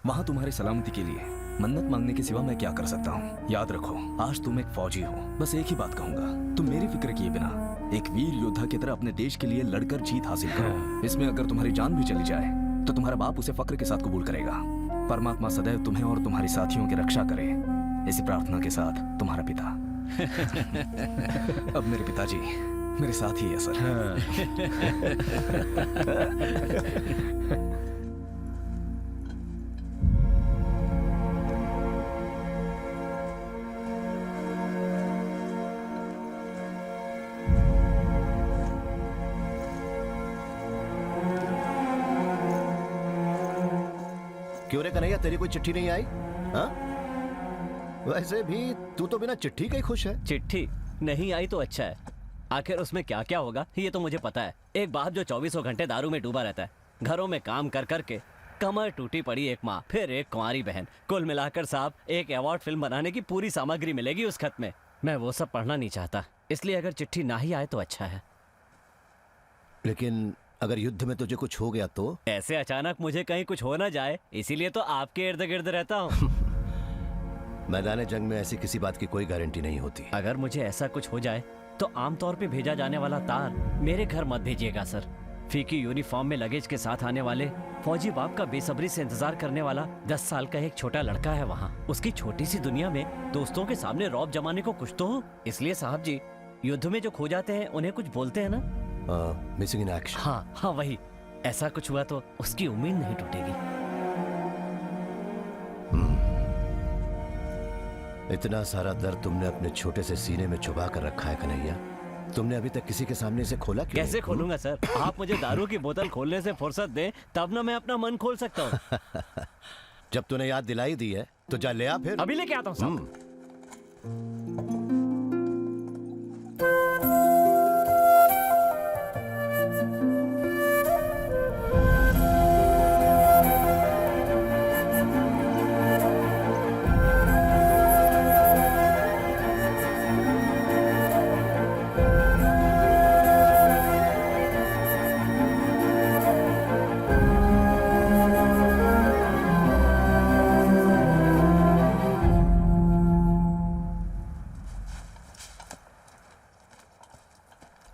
वहां तुम्हारी सलामती के लिए मन्नत मांगने के सिवा मैं क्या कर सकता हूँ? याद रखो, आज तुम एक फौजी हो। बस एक ही बात कहूंगा, तुम मेरी फिक्र किए बिना एक वीर योद्धा की तरह अपने देश के लिए लड़कर जीत हासिल करो। इसमें अगर तुम्हारी जान भी चली जाए तो तुम्हारा बाप उसे फक्र के साथ कबूल करेगा। परमात्मा सदैव तुम्हें और तुम्हारे साथियों की रक्षा करे, इसी प्रार्थना के साथ तुम्हारा पिता। अब मेरे पिताजी मेरे साथ ही है सर। क्यों रे कन्हैया, तेरी कोई चिट्ठी नहीं आई? हाँ? वैसे भी तू तो बिना चिट्ठी के ही खुश है। चिट्ठी नहीं आई तो अच्छा है। आखिर उसमें क्या क्या होगा ये तो मुझे पता है। एक बाप जो 24 घंटे दारू में डूबा रहता है, घरों में काम कर करके कमर टूटी पड़ी एक माँ, फिर एक कुंवारी बहन, कुल मिलाकर साहब एक अवार्ड फिल्म बनाने की पूरी सामग्री मिलेगी उस खत में। मैं वो सब पढ़ना नहीं चाहता, इसलिए अगर चिट्ठी ना ही आए तो अच्छा है। लेकिन अगर युद्ध में तुझे कुछ हो गया तो? ऐसे अचानक मुझे कहीं कुछ हो ना जाए, इसीलिए तो आपके इर्द गिर्द रहता हूँ। मैदान जंग में ऐसी किसी बात की कोई गारंटी नहीं होती। अगर मुझे ऐसा कुछ हो जाए तो आमतौर पे भेजा जाने वाला तार मेरे घर मत भेजिएगा सर। फीकी यूनिफॉर्म में लगेज के साथ आने वाले फौजी बाप का बेसब्री से इंतजार करने वाला 10 साल का एक छोटा लड़का है वहाँ। उसकी छोटी सी दुनिया में दोस्तों के सामने रौब जमाने को कुछ तो हो। इसलिए साहब जी, युद्ध में जो खो जाते हैं उन्हें कुछ बोलते हैं ना? Missing in action. हाँ वही। ऐसा कुछ हुआ तो उसकी उम्मीद नहीं टूटेगी। इतना सारा दर्द तुमने अपने छोटे से सीने में छुपा कर रखा है कन्हैया। तुमने अभी तक किसी के सामने से खोला क्यों? कैसे खोलूंगा सर? आप मुझे दारू की बोतल खोलने से फुर्सत दें तब ना मैं अपना मन खोल सकता हूँ। जब तूने याद दिलाई दी है तो जा ले आ फिर। अभी लेके आता हूँ साहब।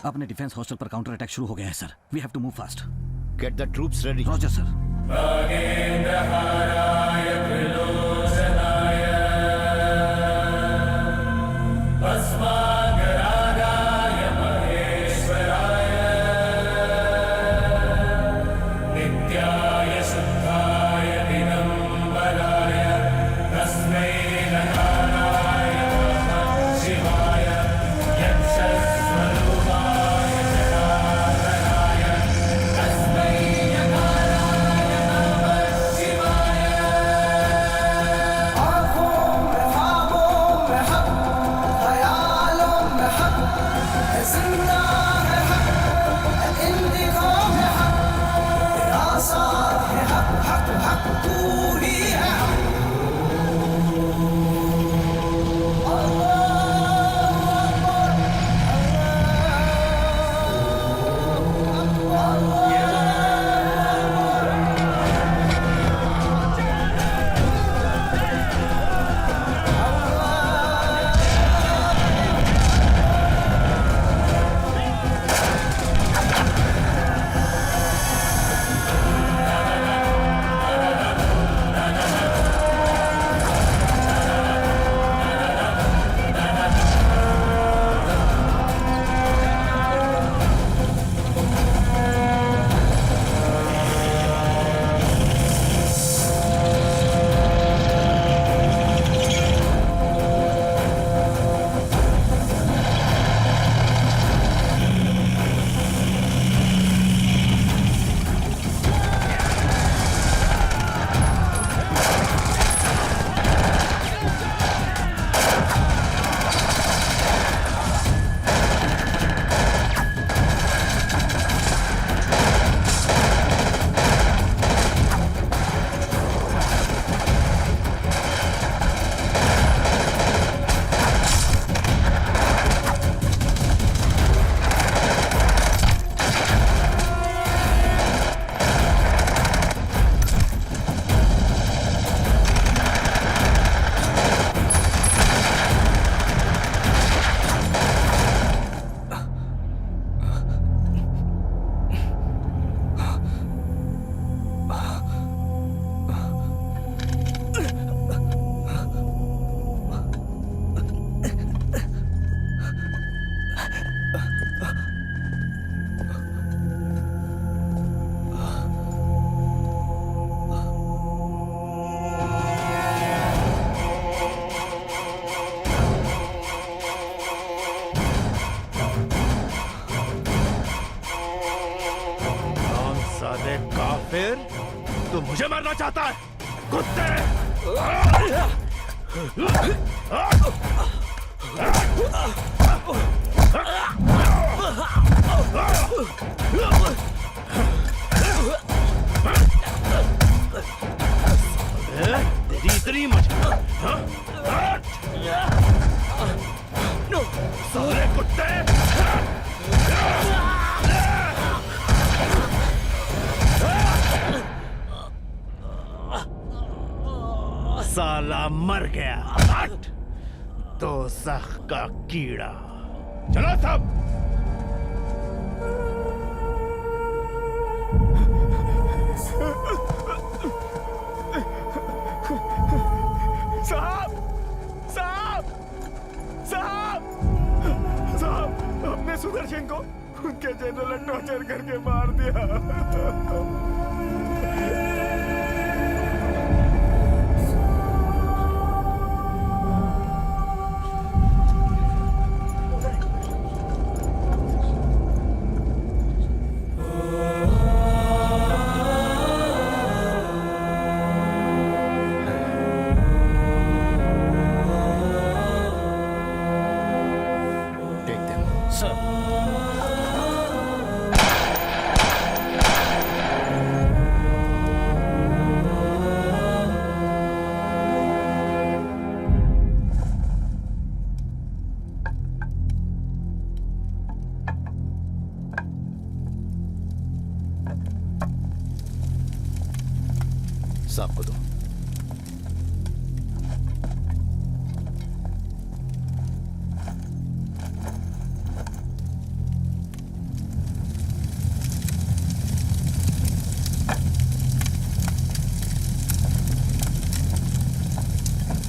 अपने डिफेंस हॉस्टल पर काउंटर अटैक शुरू हो गया है sir. We have to move fast. Get the troops ready. Roger sir. Shivay तू मुझे मारना चाहता है कुत्ते? तेरी इतनी मजा? सारे कुत्ते साला मर गया। हट, दोज़ख का कीड़ा। चलो सब। साहब, साहब, साहब, साहब, हमने सुदर्शन को उनके जनरल ने टॉर्चर करके मार दिया। साहब को दो।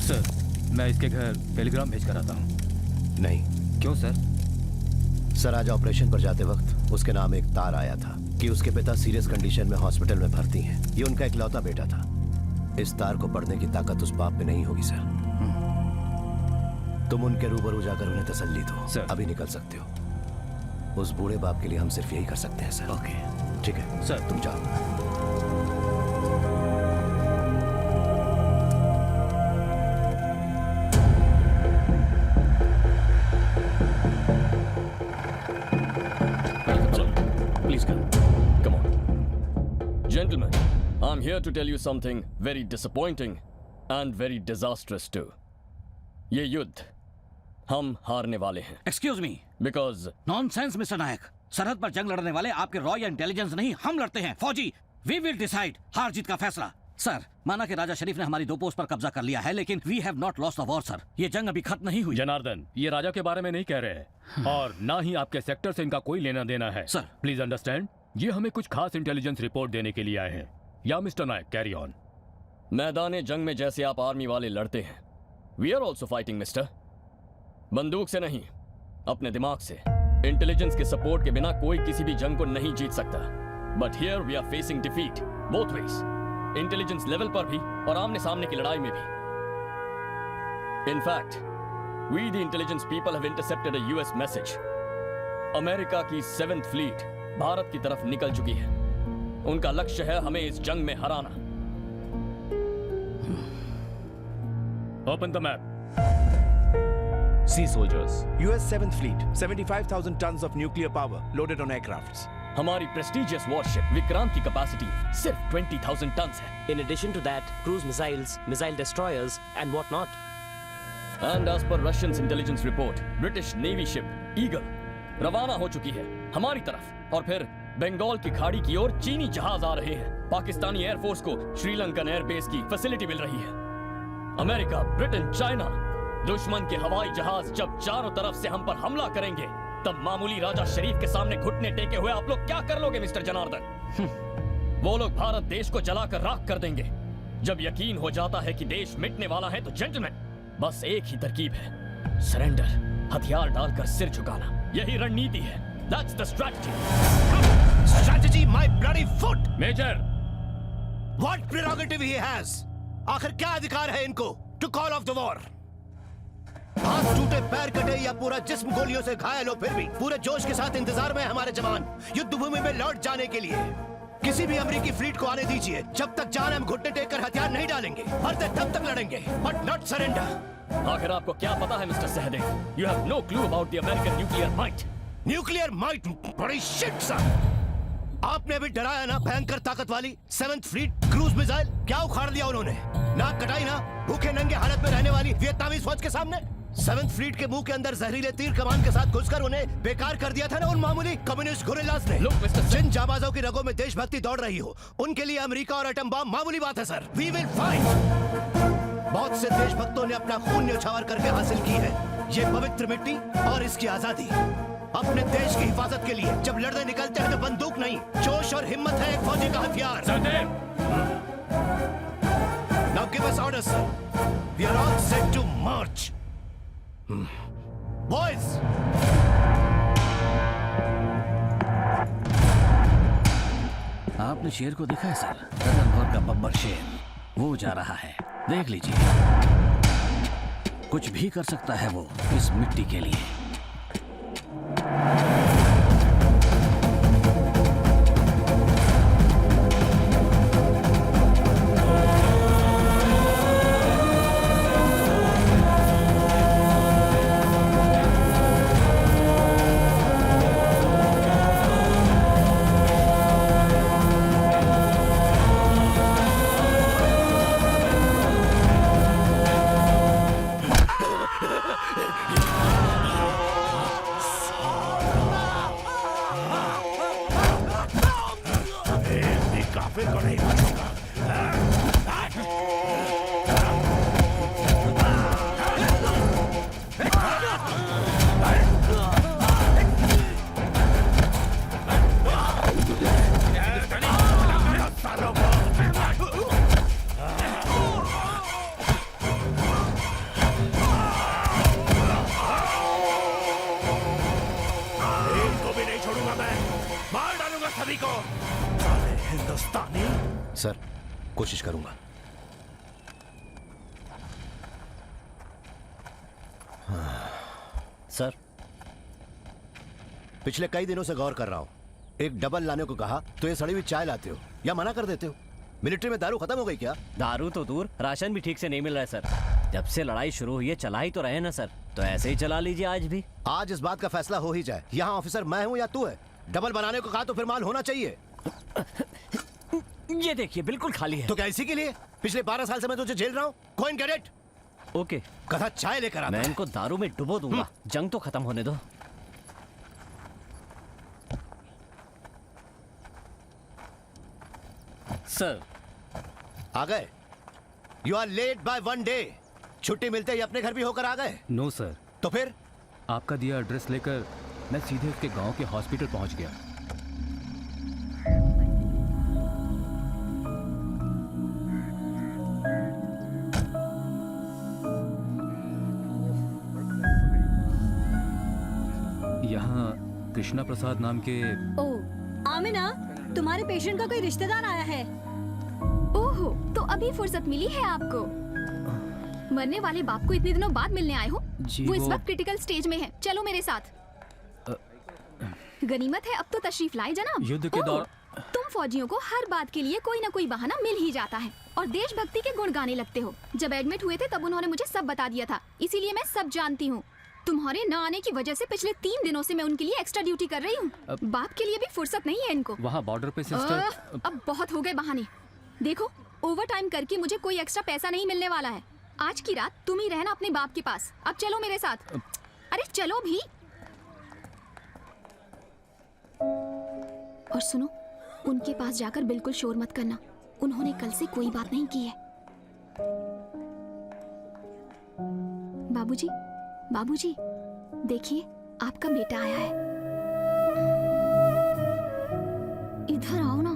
सर, मैं इसके घर टेलीग्राम भेज कर आता हूँ। नहीं। क्यों सर? सर, आज ऑपरेशन पर जाते वक्त उसके नाम एक तार आया था कि उसके पिता सीरियस कंडीशन में हॉस्पिटल में भर्ती हैं। ये उनका इकलौता बेटा था। इस तार को पढ़ने की ताकत उस बाप में नहीं होगी सर। तुम उनके रूबरू जाकर उन्हें तसल्ली दो। सर, अभी निकल सकते हो। उस बूढ़े बाप के लिए हम सिर्फ यही कर सकते हैं सर। ओके, ठीक है सर, तुम जाओ। Gentlemen, I'm here to tell you something very disappointing and very disastrous too. ये युद्ध हम हारने वाले हैं। Excuse me. Because Nonsense, Mr. नायक। सरहद पर जंग लड़ने वाले आपके रॉ या इंटेलिजेंस नहीं, हम लड़ते हैं। फौजी, we will decide हार जीत का फैसला। सर, माना कि राजा शरीफ ने हमारी 2 पोस्ट पर कब्जा कर लिया है, लेकिन we have not lost the war, sir. ये जंग अभी खत्म नहीं हुई। जनार्दन, ये राजा के बारे में नहीं कह रहे हैं और ना ही आपके सेक्टर से इनका कोई लेना देना है। सर, प्लीज अंडरस्टैंड, ये हमें कुछ खास इंटेलिजेंस रिपोर्ट देने के लिए आए हैं। या मिस्टर नायक, कैरी ऑन। मैदान जंग में जैसे आप आर्मी वाले लड़ते हैं, we are also fighting mister. बंदूक से नहीं, अपने दिमाग से। इंटेलिजेंस के सपोर्ट के बिना कोई किसी भी जंग को नहीं जीत सकता। But here we are facing defeat both ways, intelligence level पर भी और आमने सामने की लड़ाई में भी। In fact we the intelligence people have intercepted a US message. America की 7th फ्लीट भारत की तरफ निकल चुकी है। उनका लक्ष्य है हमें इस जंग में हराना। Open the map. Sea soldiers, US 7th Fleet, 75,000 tons of nuclear power loaded on aircrafts. हमारी प्रेस्टिजियस वॉरशिप विक्रांत की कैपेसिटी सिर्फ 20,000 टन्स है। In addition to that, cruise missiles, missile destroyers, and what not. And as per Russians intelligence report, British Navy ship Eagle रवाना हो चुकी है हमारी तरफ, और फिर बंगाल की खाड़ी की ओर चीनी जहाज आ रहे हैं। पाकिस्तानी एयरफोर्स को श्रीलंकन एयरबेस की फैसिलिटी मिल रही है। अमेरिका, ब्रिटेन, चाइना, दुश्मन के हवाई जहाज जब चारों तरफ से हम पर हमला करेंगे, तब मामूली राजा शरीफ के सामने घुटने टेके हुए आप लोग क्या कर लोगे मिस्टर जनार्दन? वो लोग भारत देश को जलाकर राख कर देंगे। जब यकीन हो जाता है कि देश मिटने वाला है तो जेंटलमैन, बस एक ही तरकीब है, सरेंडर, हथियार डालकर सिर झुकाना। यही रणनीति है। That's the strategy. Strategy, my bloody foot! Major! What prerogative he has? आखिर क्या अधिकार है इनको to call off the war? हाथ टूटे, पैर कटे या पूरा जिस्म गोलियों से घायल हो, फिर भी पूरे जोश के साथ इंतजार में हमारे जवान युद्ध भूमि में लौट जाने के लिए। किसी भी अमेरिकी फ्लीट को आने दीजिए। जब तक जान हम घुटने टेक कर हथियार नहीं डालेंगे, मरते तब तक लड़ेंगे, बट नॉट सरेंडर। आखिर आपको क्या पता है mister Sahdev? You have no clue about the American nuclear might. Nuclear might? बड़ी शिट सर। आपने अभी डराया ना भयंकर ताकत वाली 7th फ्लीट क्रूज मिसाइल, क्या उखाड़ दिया उन्होंने? नाक कटाई ना भूखे नंगे हालत में रहने वाली वियतनामी फौज के सामने। 7th फ्लीट के मुंह के अंदर जहरीले तीर कमान के साथ घुसकर उन्हें बेकार कर दिया था ना उन मामूली कम्युनिस्ट गुरिल्लास ने। जिन जाबाजों की रगों में देशभक्ति दौड़ रही हो, उनके लिए अमेरिका और एटम बम मामूली बात है सर। We will fight. बहुत से देशभक्तों ने अपना खून न्यौछावर करके हासिल की है ये पवित्र मिट्टी और इसकी आजादी। अपने देश की हिफाजत के लिए जब लड़ने निकलते हैं तो बंदूक नहीं, जोश और हिम्मत है एक फौजी का हथियार। Now give us orders, sir. We are all set to march. Boys! आपने शेर को देखा है सर? रतनपुर का बब्बर शेर, वो जा रहा है, देख लीजिए। कुछ भी कर सकता है वो इस मिट्टी के लिए। सर कोशिश करूंगा। सर पिछले कई दिनों से गौर कर रहा हूं, एक डबल लाने को कहा तो ये सड़ी हुई चाय लाते हो या मना कर देते हो। मिलिट्री में दारू खत्म हो गई क्या? दारू तो दूर, राशन भी ठीक से नहीं मिल रहा है सर। जब से लड़ाई शुरू हुई है चला ही तो रहे ना सर, तो ऐसे ही चला लीजिए आज भी। आज इस बात का फैसला हो ही जाए। यहाँ ऑफिसर मैं हूँ या तू है? डबल बनाने को कहा तो फिर माल होना चाहिए। ये देखिए बिल्कुल खाली है। तो क्या इसी के लिए पिछले 12 साल से मैं तुझे झेल रहा हूँ? कोइन कैडेट ओके, कथा चाय लेकर आता मैं इनको दारू में डुबो दूंगा। जंग तो खत्म होने दो। सर आ गए? You are late by 1 day. छुट्टी मिलते ही अपने घर भी होकर आ गए? No sir. तो फिर? आपका दिया एड्रेस लेकर मैं सीधे उसके गांव के हॉस्पिटल पहुंच गया। यहाँ कृष्णा प्रसाद नाम के। ओह आमिना, तुम्हारे पेशेंट का कोई रिश्तेदार आया है। ओहो, तो अभी फुर्सत मिली है आपको। मरने वाले बाप को इतने दिनों बाद मिलने आए हो? वो इस वक्त क्रिटिकल स्टेज में है। चलो मेरे साथ। गनीमत है अब तो तशरीफ लाए जनाब। युद्ध के दौर तुम फौजियों को हर बात के लिए कोई ना कोई बहाना मिल ही जाता है और देशभक्ति के गुण गाने लगते हो। जब एडमिट हुए थे तब उन्होंने मुझे सब बता दिया था, इसीलिए मैं सब जानती हूँ। तुम्हारे न आने की वजह से पिछले 3 दिनों से मैं उनके लिए एक्स्ट्रा ड्यूटी कर रही हूँ। बाप के लिए भी फुर्सत नहीं है इनको। वहाँ बॉर्डर पे सिस्टर। अब बहुत हो गए बहाने। देखो ओवर टाइम करके मुझे कोई एक्स्ट्रा पैसा नहीं मिलने वाला है। आज की रात तुम ही रहना अपने बाप के पास। अब चलो मेरे साथ। अरे चलो भी। और सुनो, उनके पास जाकर बिल्कुल शोर मत करना। उन्होंने कल से कोई बात नहीं की है। बाबूजी, बाबूजी, देखिए आपका बेटा आया है। इधर आओ ना।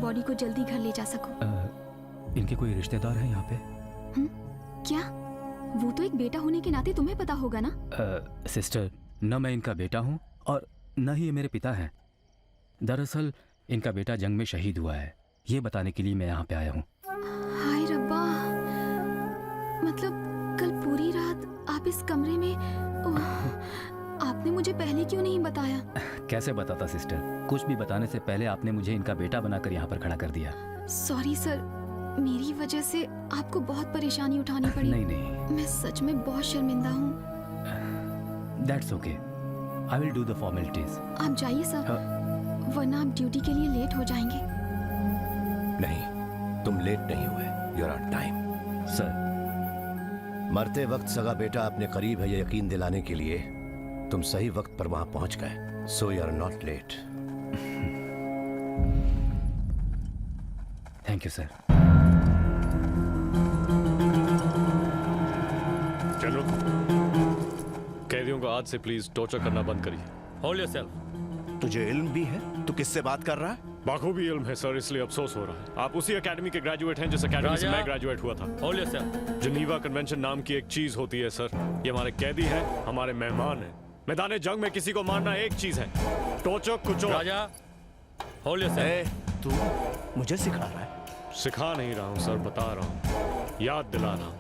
बॉडी को जल्दी घर ले जा सकूं। इनके कोई रिश्तेदार हैं यहाँ पे? क्या? वो तो एक बेटा होने के नाते तुम्हें पता होगा ना। सिस्टर, न मैं इनका बेटा हूँ और न ही ये मेरे पिता हैं। दरअसल इनका बेटा जंग में शहीद हुआ है, ये बताने के लिए मैं यहाँ पे आया हूँ। हाय रब्बा, मतलब कल पूरी रात आप इस कमरे में। आपने मुझे पहले क्यों नहीं बताया? कैसे बताता सिस्टर, कुछ भी बताने से पहले आपने मुझे इनका बेटा बनाकर यहाँ पर खड़ा कर दिया। सॉरी सर, मेरी वजह से आपको बहुत परेशानी उठानी पड़ी। नहीं, मैं सच में बहुत शर्मिंदा हूँ। That's okay, I will do the formalities. आप जाइए सर, वरना आप ड्यूटी के लिए लेट हो जाएंगे। नहीं, तुम लेट नहीं हुए, you are on time. Sir, मरते वक्त सगा बेटा अपने करीब है ये यकीन दिलाने के लिए तुम सही वक्त पर वहां पहुंच गए, so you are not late. Thank you sir. चलो, कैदियों को आज से प्लीज टॉर्चर करना बंद करिए। Hold yourself. तुझे इल्म भी है? तू किससे बात कर रहा है? बाखूबी इल्म है सर, इसलिए अफसोस हो रहा है। आप उसी एकेडमी के ग्रेजुएट हैं जिस एकेडमी से मैं ग्रेजुएट हुआ था। Hold yourself. जिनीवा कन्वेंशन नाम की एक चीज होती है सर, ये हमारे कैदी हैं, हमारे मेहमान हैं। मैदान जंग में किसी को मारना एक चीज है, टोचो कुचो। राजा, होल्ड योरसेल्फ। तू मुझे सिखा रहा है? सिखा नहीं रहा हूँ सर, बता रहा हूँ, याद दिला रहा हूँ।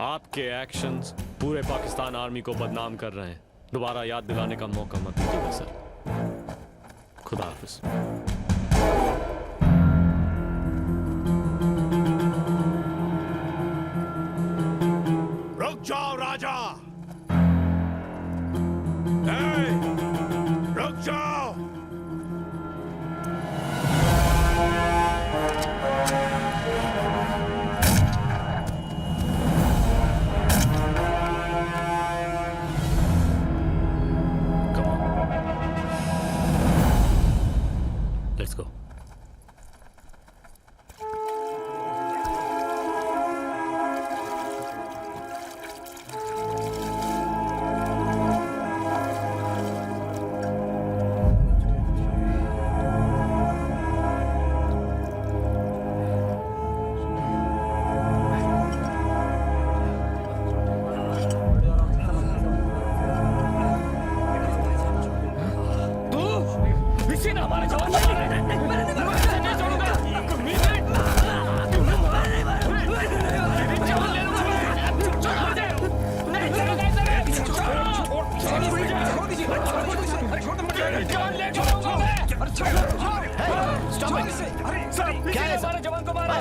आपके एक्शंस पूरे पाकिस्तान आर्मी को बदनाम कर रहे हैं। दोबारा याद दिलाने का मौका मत दीजिएगा सर। खुदा हाफिज। रुक जाओ राजा, रुक जाओ। Let's go.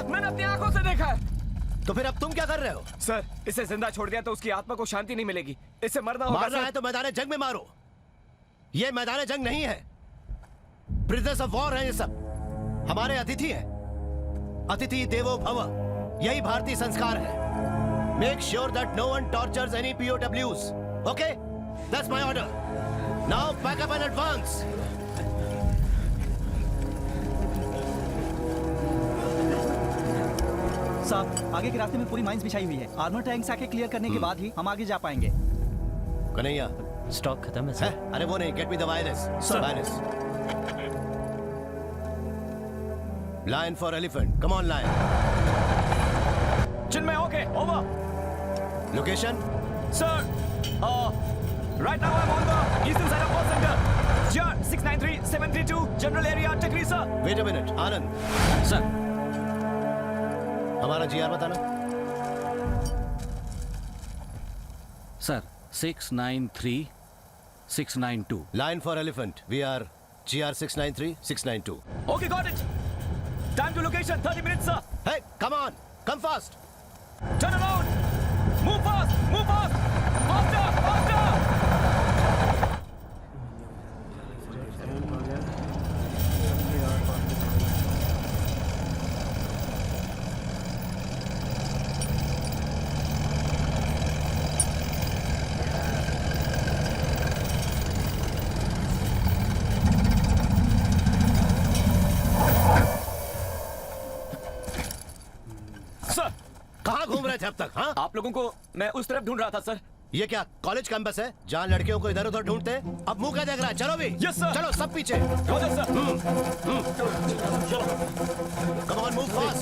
मैंने अपनी आंखों से देखा है। तो फिर अब तुम क्या कर रहे हो? सर, इसे जिंदा छोड़ दिया तो उसकी आत्मा को शांति नहीं मिलेगी। इसे मरना होगा। मारना है तो मैदान जंग में मारो। ये मैदान जंग नहीं है, प्रिजनर्स ऑफ वॉर है ये सब। हमारे अतिथि हैं। अतिथि देवो भव, यही भारतीय संस्कार है। Make sure that no one tortures any POWs. Okay, that's my order. Now pack up and advance. साहब, आगे के रास्ते में पूरी माइंस बिछाई हुई है। आर्मर टैंक्स आके क्लियर करने के बाद ही हम आगे जा पाएंगे। कन्हैया, स्टॉक खत्म है सर। अरे वो नहीं, get me the virus. Virus. Line for elephant. Come on line. Chinmay, okay, over. Location? Sir, right now I'm on the eastern side of World Center. GR 693732, general area Chakri, sir. Wait a minute, Anand. Sir. हमारा GR बताना. Sir, 693692. Line for elephant. We are GR 693692. Okay, got it. Time to location, 30 minutes, sir. Hey, come on, come fast. Turn around. Move fast, move fast. Faster, faster. कहाँ घूम रहे थे अब तक? हाँ, आप लोगों को मैं उस तरफ ढूंढ रहा था सर। ये क्या कॉलेज कैंपस है जहाँ लड़कियों को इधर उधर ढूंढते हैं? अब मुंह क्या देख रहा है? चलो भी। Yes, sir. चलो सब पीछे। Come on, move fast.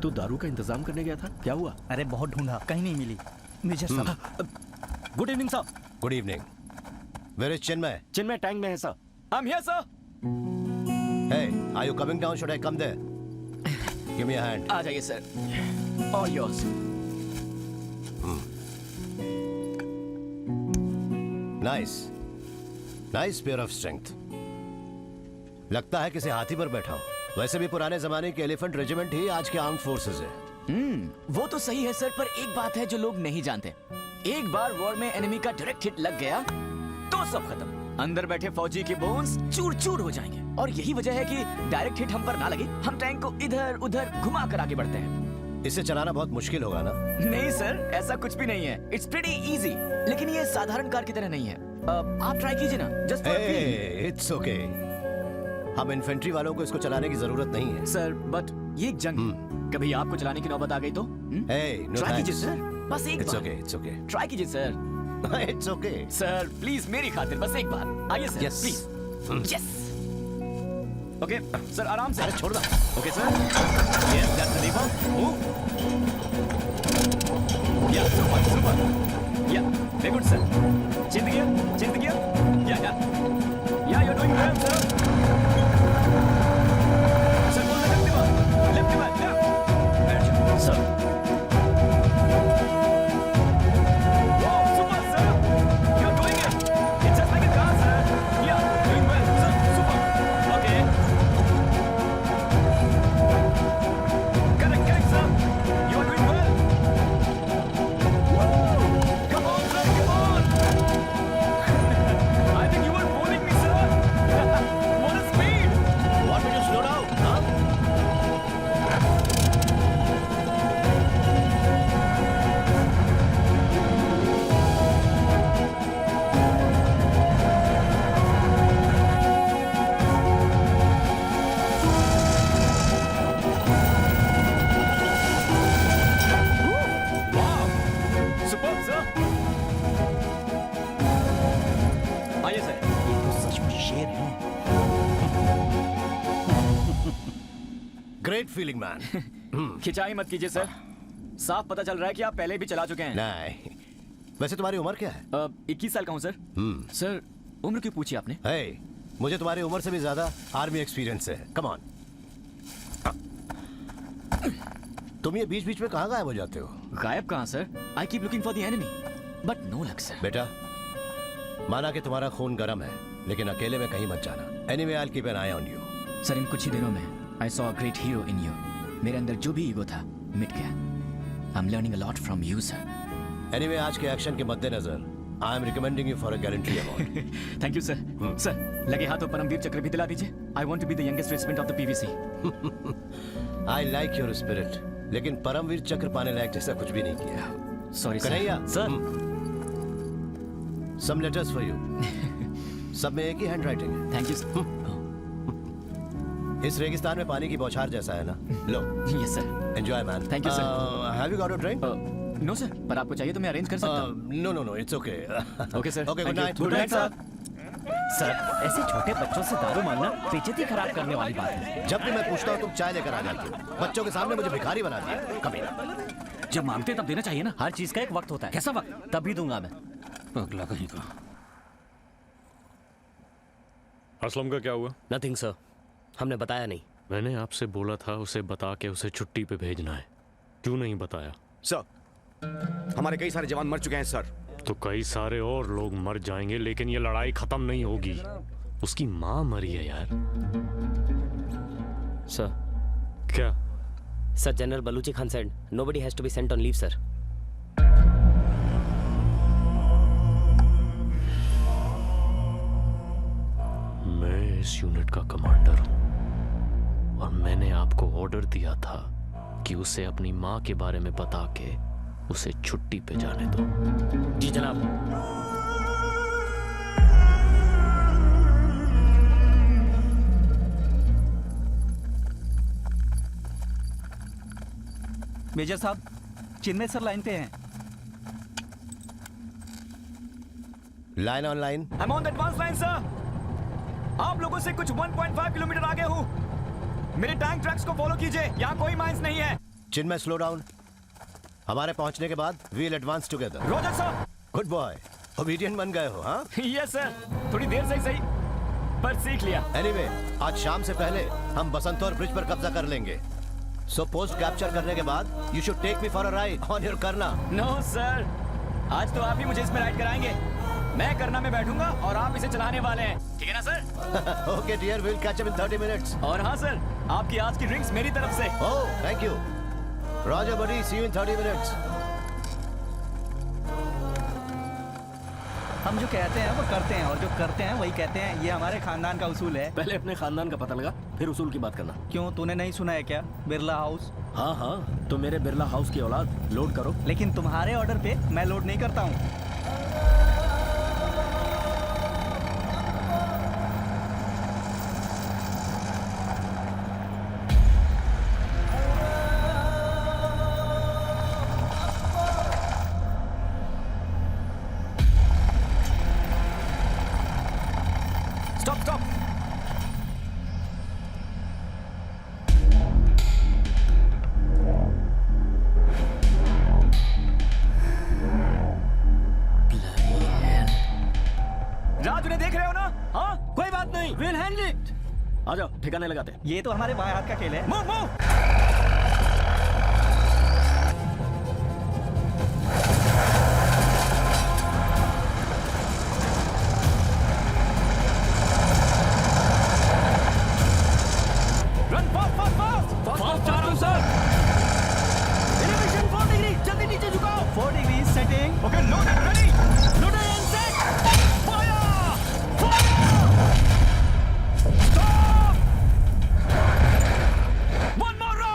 तू दारू का इंतजाम करने गया था, क्या हुआ? अरे बहुत ढूंढा, कहीं नहीं मिली। मेजर साहब। Good evening sir. Good evening. Where is Chinmay? Chinmay tank में है sir. I am here sir. Hey, are you coming down? Should I come there? Give me a hand. आ जाइए sir. All yours. Nice. Nice pair of strength. लगता है किसी हाथी पर बैठा हूँ। वैसे भी पुराने जमाने के एलिफेंट रेजिमेंट ही आज के आर्म्ड फोर्सेस है। वो तो सही है सर, पर एक बात है जो लोग नहीं जानते। एक बार वॉर में एनिमी का डायरेक्ट हिट लग गया तो सब खत्म। अंदर बैठे फौजी के बोन्स चूर चूर हो जाएंगे। और यही वजह है कि डायरेक्ट हिट हम पर ना लगे, हम टैंक को इधर उधर घुमा कर आगे बढ़ते हैं। इसे चलाना बहुत मुश्किल होगा ना? नहीं सर, ऐसा कुछ भी नहीं है। It's pretty easy. लेकिन ये साधारण कार की तरह नहीं है। आप ट्राई कीजिए ना, just for feel. It's okay. हम इन्फेंट्री वालों को इसको चलाने की जरूरत नहीं है। सर बट ये एक जंग है। कभी आपको चलाने की नौबत आ गई तो ट्राई कीजिए सर, बस एक बार। It's okay. ट्राई कीजिए sir. It's okay sir please मेरी खातिर बस एक बार आइए sir. Yes. Please. Yes. Okay sir, आराम से। अरे छोड़ दो। Okay sir. Yes, that's the lever. Move. Yeah super super. Yeah very good sir. Change gear, change gear. Yeah you are doing well sir. Sir बोल left lever, left lever. Yeah sir. Great feeling man. खिंचाई मत कीजिए sir, साफ पता चल रहा है कि आप पहले भी चला चुके हैं। नहीं, वैसे तुम्हारी उम्र क्या है? 21 साल का हूँ सर। सर उम्र क्यों पूछी आपने? मुझे तुम्हारी उम्र से भी ज्यादा आर्मी एक्सपीरियंस है। Come on. तुम ये बीच बीच में कहाँ गायब हो जाते हो? गायब कहाँ सर? I keep looking for the enemy but no luck sir. बेटा, माना कि तुम्हारा खून गर्म है, लेकिन अकेले में कहीं मत जाना। Anyway, I will keep an eye on you. Sir इन कुछ ही दिनों में I saw a great hero in you. मेरे अंदर जो भी ईगो था मिट गया। I'm learning a lot from you, sir. Anyway, आज के एक्शन के मद्देनजर I am recommending you for a gallantry award. Thank you, sir. Sir, लगे हाथों परमवीर चक्र भी दिला दीजिए। I want to be the youngest recipient of the PVC. I like your spirit, लेकिन परमवीर चक्र पाने लायक जैसा कुछ भी नहीं किया। Sorry, sir. Kanhaiya, sir. Some letters for you. सब में एक ही हैंड राइटिंग है। Thank you sir. इस रेगिस्तान में पानी की बौछार जैसा है ना। लो। Yes sir. Enjoy man. Thank you sir. Have you got a drink? No sir, पर आपको चाहिए तो मैं अरेंज कर सकता हूँ। No no no, it's okay. Okay sir. Okay, good night. Good night sir. Sir, ऐसे छोटे बच्चों से दारू मांगना बेइज्जती खराब करने वाली बात है। जब भी मैं पूछता हूँ तुम चाय लेकर आ जाती हो, बच्चों के सामने मुझे भिखारी बना दिया। कभी जब मांगते तब देना चाहिए ना। हर चीज का एक वक्त होता है। कैसा वक्त? तभी दूंगा मैं। अगला कहीं का। असलम का क्या हुआ? नथिंग सर, हमने बताया नहीं। मैंने आपसे बोला था उसे बता के उसे छुट्टी पे भेजना है, क्यों नहीं बताया? सर, हमारे कई सारे जवान मर चुके हैं सर। तो कई सारे और लोग मर जाएंगे, लेकिन ये लड़ाई खत्म नहीं होगी। उसकी माँ मरी है यार। सर। क्या? Sir, general Baluchi Khan said nobody has to be sent on leave, sir. मैं इस यूनिट का कमांडर हूं और मैंने आपको ऑर्डर दिया था कि उसे अपनी माँ के बारे में बता के उसे छुट्टी पे जाने दो। जी जनाब। मेजर साहब, चिन्मय सर लाइन पे हैं। Line on line. I'm on the advance line, sir. आप लोगों से कुछ 1.5 किलोमीटर आगे हूँ। मेरे टैंक ट्रैक्स को फॉलो कीजिए, यहाँ कोई माइंस नहीं है। Chinmay, slow down. हमारे पहुंचने के बाद we'll advance together. Roger sir. Good boy, obedient बन गए हो, हाँ? यस सर, थोड़ी देर से सही पर सीख लिया। एनीवे, आज शाम से पहले हम बसंतौर ब्रिज पर कब्जा कर लेंगे। सो पोस्ट कैप्चर करने के बाद you should take me for a ride on your करना। नो सर, आज तो आप ही मुझे इसमें राइड कराएंगे। मैं करना में बैठूंगा और आप इसे चलाने वाले हैं, ठीक है ना sir? Okay dear, will catch up in 30 minutes. और हाँ सर, आपकी आज की ड्रिंक्स मेरी तरफ से। Oh, thank you. Roger buddy, see you in 30 minutes. हम जो कहते हैं वो करते हैं और जो करते हैं वही कहते हैं। ये हमारे खानदान का उसूल है। पहले अपने खानदान का पता लगा, फिर उसूल की बात करना। क्यों, तूने नहीं सुना है क्या? बिरला हाउस। हाँ हाँ, तो मेरे बिरला हाउस की औलाद लोड करो। लेकिन तुम्हारे ऑर्डर पे मैं लोड नहीं करता हूँ। Stop stop. राज, उन्हें देख रहे हो ना? हाँ, कोई बात नहीं, विल हैंडल इट। आ जाओ, ठिकाने लगाते। ये तो हमारे बाएं हाथ का खेल है। Move move. Run fast, fast, fast! Fast जा रहा हूँ सर। Elevation 4 डिग्री, जल्दी नीचे झुकाओ। 4 degree setting. Okay, loaded, ready, loaded and set. Fire! Fire! Stop! One more round.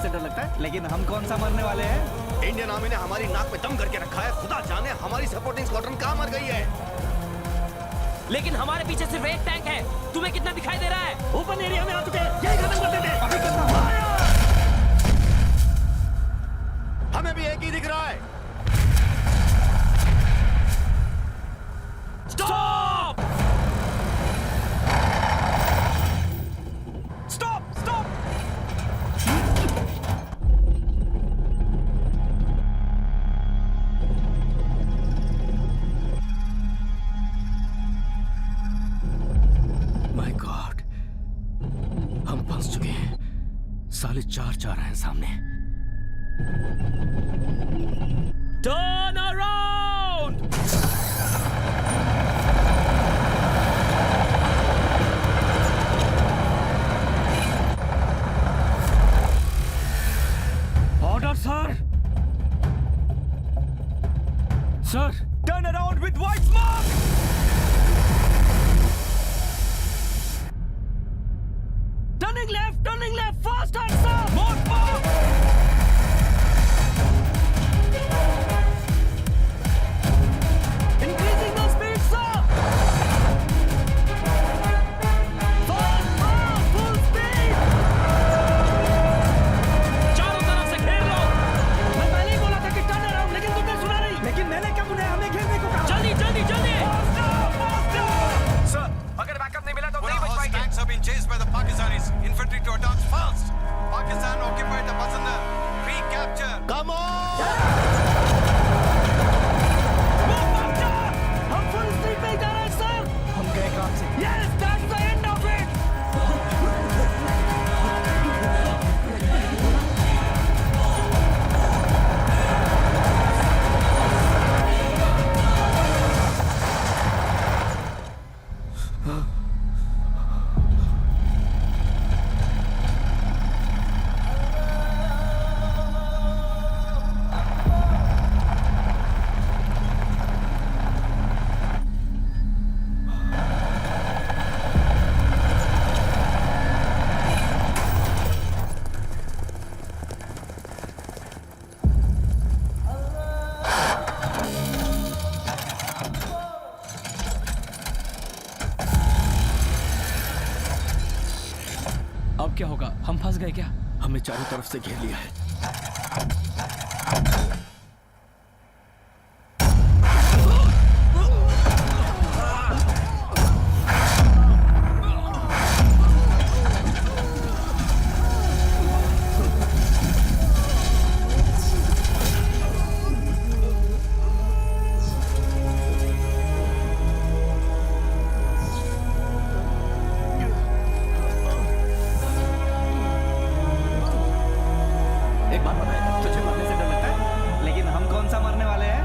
से डर लगता है, लेकिन हम कौन सा मरने वाले हैं? इंडियन आर्मी ने हमारी नाक में दम करके रखा है। खुदा जाने हमारी सपोर्टिंग स्क्वाड्रन कहाँ मर गई है। लेकिन हमारे पीछे सिर्फ एक टैंक है। तुम्हें कितना दिखाई दे रहा है? ओपन एरिया में आ चुके हैं, यही खत्म करते थे। अभी करना। हमें भी एक ही दिख रहा है। Stop! Stop! Stop! My God, हम फंस चुके हैं। साले चार हैं सामने। Turn around! Order, sir. Sir, turn around with white smoke. Turning left, faster, sir. More smoke. Increasing the speed, sir. Full speed. चारों तरफ से घेर लो। मैं पहले ही बोला था कि टर्न अराउंड, लेकिन तुमने सुना नहीं। लेकिन मैंने क्या बुलाया? हमें घेरने को कहा। जल्दी जल्दी जल्दी। सर, अगर बैकअप नहीं मिला तो नहीं बच पाएंगे। Tanks have been chased by the Pakistanis. Infantry to attack fast. Pakistan occupied the Basanda. Recapture. Come on! हम फुल स्पीड पे जा रहे हैं, सर। हम गए काम से। Yes, that's the end of it. अब क्या होगा? हम फंस गए क्या? हमें चारों तरफ से घेर लिया है। एक बात बताए, तुझे मरने से डर लगता है, लेकिन हम कौन सा मरने वाले हैं?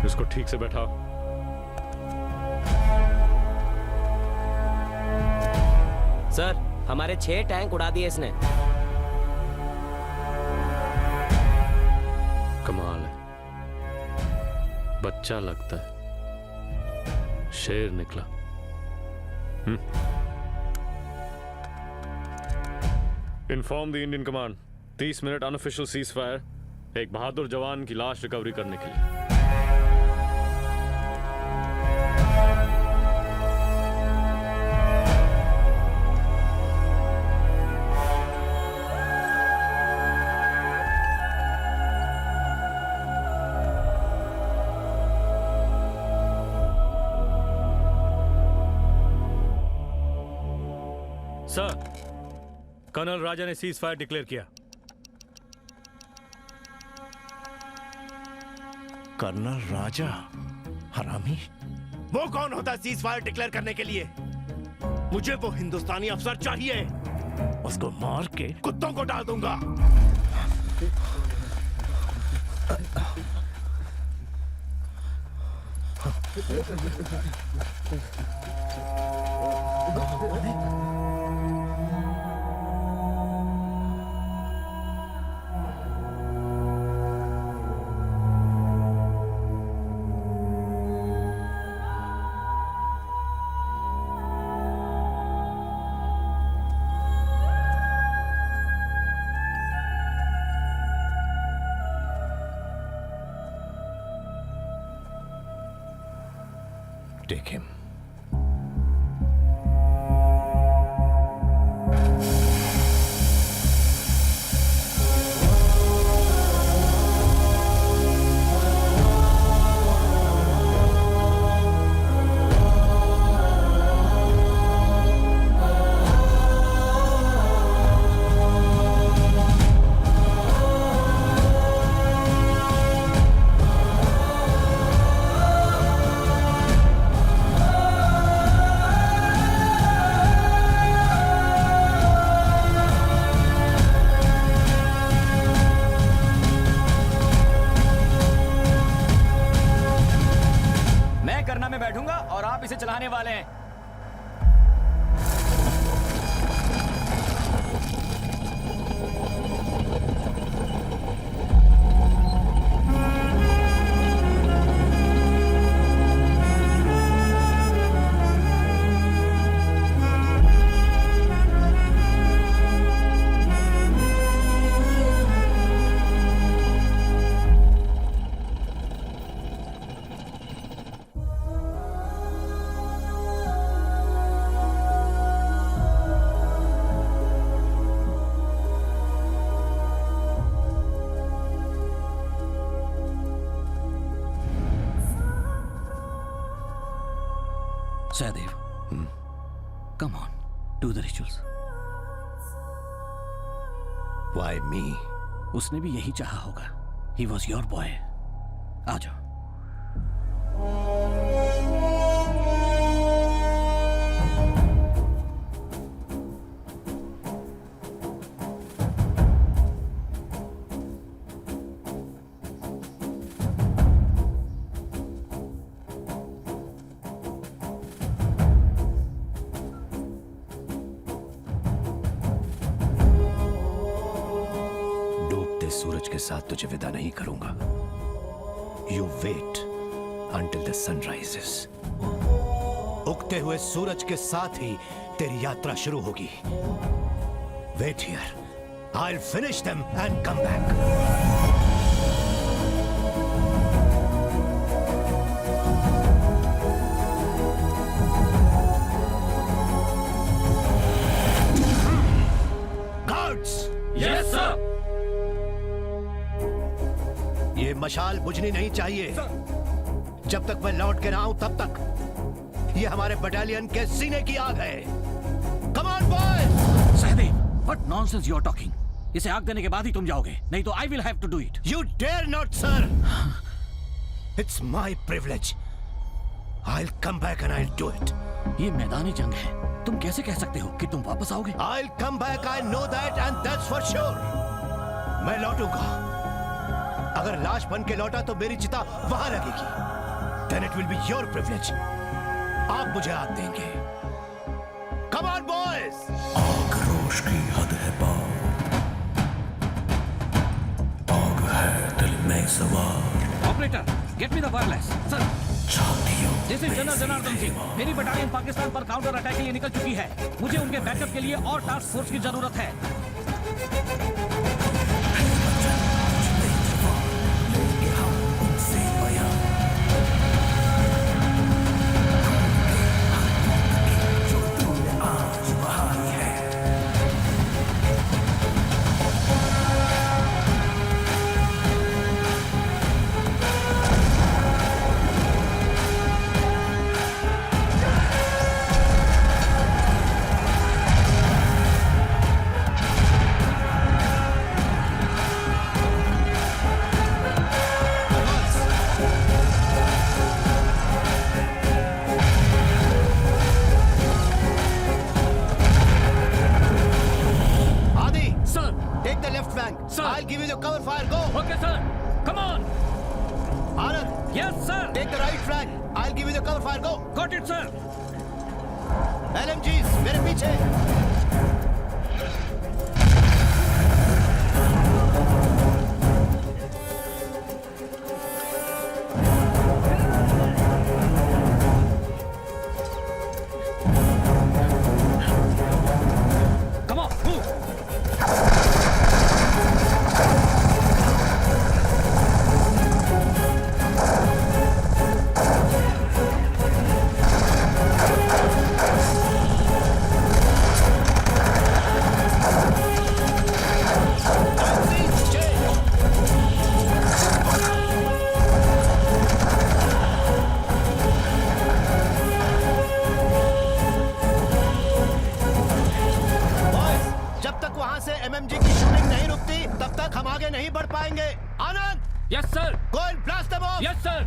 इसको ठीक से बैठा। सर, हमारे 6 टैंक उड़ा दिए इसने। कमाल है, बच्चा लगता है, शेर निकला। Inform the Indian command 30 minute unofficial cease fire, एक बहादुर जवान की लाश रिकवरी करने के लिए। सर, कर्नल राजा ने सीज फायर डिक्लेयर किया। कर्नल राजा हरामी? वो कौन होता सीज फायर डिक्लेयर करने के लिए? मुझे वो हिंदुस्तानी अफसर चाहिए, उसको मार के कुत्तों को डाल दूंगा। Take him. में बैठूंगा और आप इसे चलाने वाले हैं। Sahadev, come on, do the rituals. Why me? उसने भी यही चाहा होगा. He was your boy. आ जाओ. सूरज के साथ तुझे विदा नहीं करूंगा। You wait until the sun rises. उगते हुए सूरज के साथ ही तेरी यात्रा शुरू होगी। Wait here. I'll finish them and come back. Guards! Yes, sir. ये मशाल बुझनी नहीं चाहिए। जब तक मैं लौट के ना आऊं तब तक ये हमारे बटालियन के सीने की आग है। Come on, boys! Sahdev, what nonsense you are talking? इसे आग देने के बाद ही तुम जाओगे, नहीं तो I will have to do it. You dare not, sir! It's my privilege. I'll come back and I'll do it. ये मैदानी जंग है। तुम कैसे कह सकते हो कि तुम वापस आओगे? I'll come back, I know that and that's for sure. मैं लौटूंगा। अगर लाश बन के लौटा तो मेरी चिता वहां लगेगी। Then it will be your privilege. आप मुझे आग देंगे। Come on, boys! आक्रोश की हद है पार, आग है दिल में सवार। Operator, get me the wireless. Sir. This is general Janardan Singh. मेरी बटालियन पाकिस्तान पर काउंटर अटैक के लिए निकल चुकी है। मुझे उनके बैकअप के लिए और टास्क फोर्स की जरूरत है। I'll give you the cover fire. Go. Okay, sir. Come on. Anand. Yes, sir. Take the right flank. I'll give you the cover fire. Go. Got it, sir. LMGs, मेरे पीछे. Yes, sir. Go and blast them off. Yes, sir.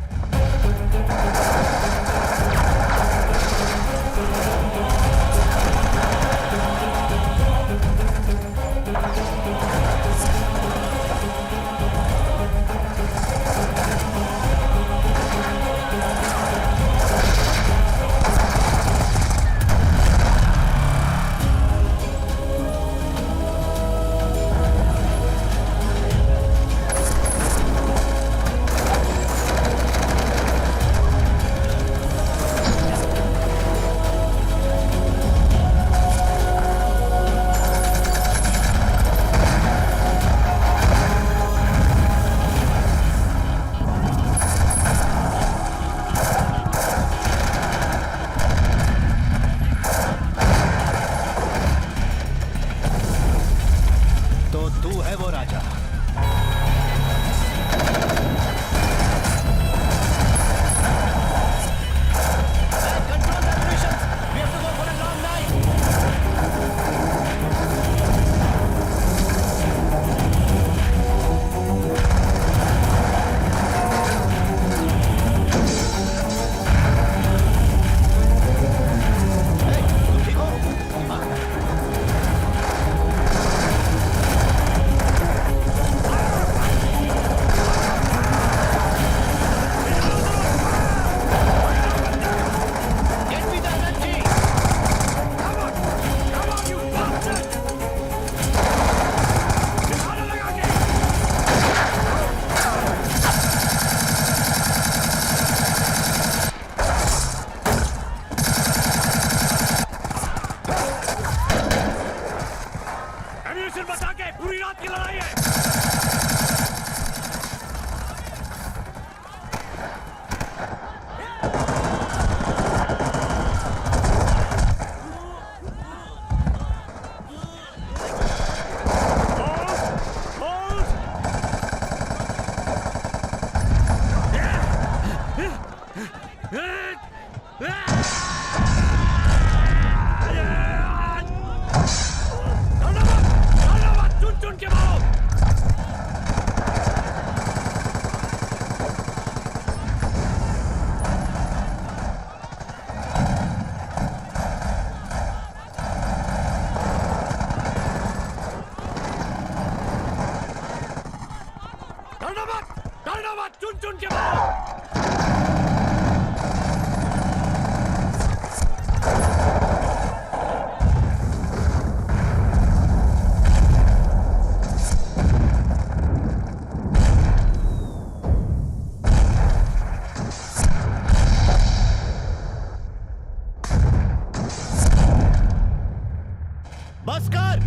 बस कर।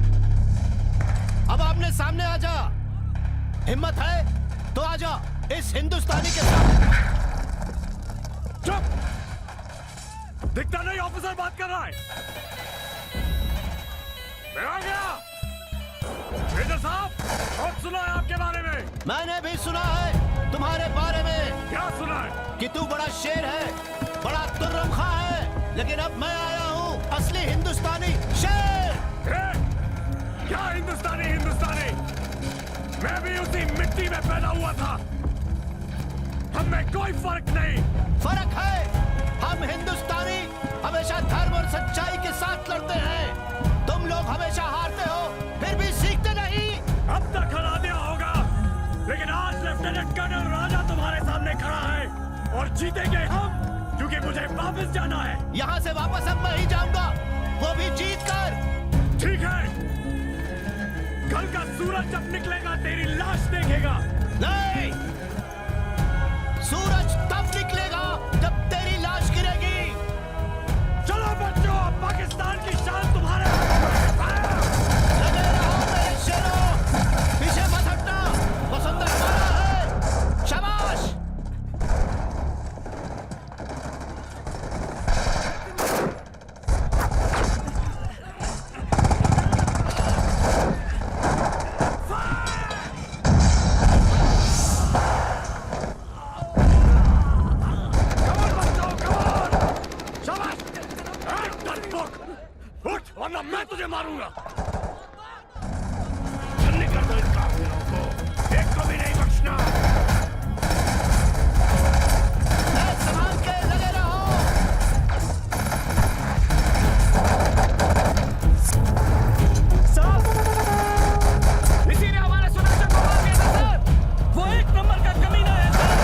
अब आमने सामने आ जा। हिम्मत है तो आ जा इस हिंदुस्तानी के साथ। चुप! दिखता नहीं ऑफिसर बात कर रहा है। मैं आ गया। मेजर साहब, बहुत सुना है आपके बारे में। मैंने भी सुना है तुम्हारे बारे में। क्या सुना है? कि तू बड़ा शेर है, बड़ा तुर्रमखा है, लेकिन अब मैं आया हूँ असली हिंदुस्तानी शेर। क्या हिंदुस्तानी? मैं भी उसी मिट्टी में पैदा हुआ था। हम में कोई फर्क नहीं। फर्क है। हम हिंदुस्तानी हमेशा धर्म और सच्चाई के साथ लड़ते हैं। तुम लोग हमेशा हारते हो, फिर भी सीखते नहीं। अब तक हरा दिया होगा, लेकिन आज लेफ्टिनेंट कर्नल राजा तुम्हारे सामने खड़ा है और जीतेंगे हम, क्योंकि मुझे वापस जाना है। यहाँ से वापस अब मैं ही जाऊंगा, वो भी जीत कर। ठीक है, कल का सूरज जब निकलेगा तेरी लाश देखेगा। नहीं, सूरज तब निकलेगा जब तेरी लाश गिरेगी। चलो बच्चों, पाकिस्तान की शान तुम्हारे लगे रहो मेरे शेरों, पीछे मत हटना। वसुंधरा हमारा है। शाबाश। वरना मैं तुझे मारूंगा। जल्दी कर दो इन काफिरों को, एक को भी नहीं बख्शना। संभाल के लगे रहो। साहब, इसी ने हमारे सुरक्षा को मार दिया था सर। वो एक नंबर का कमीना है सर।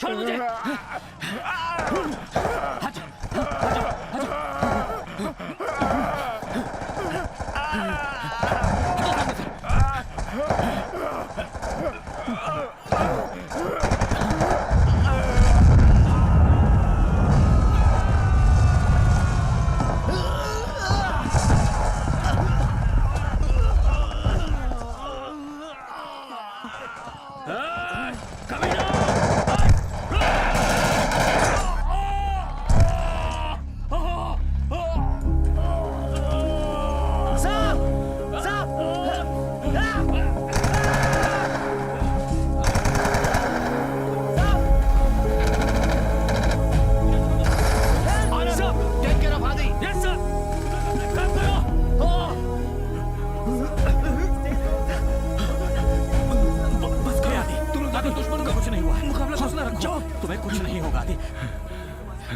छोड़ मुझे।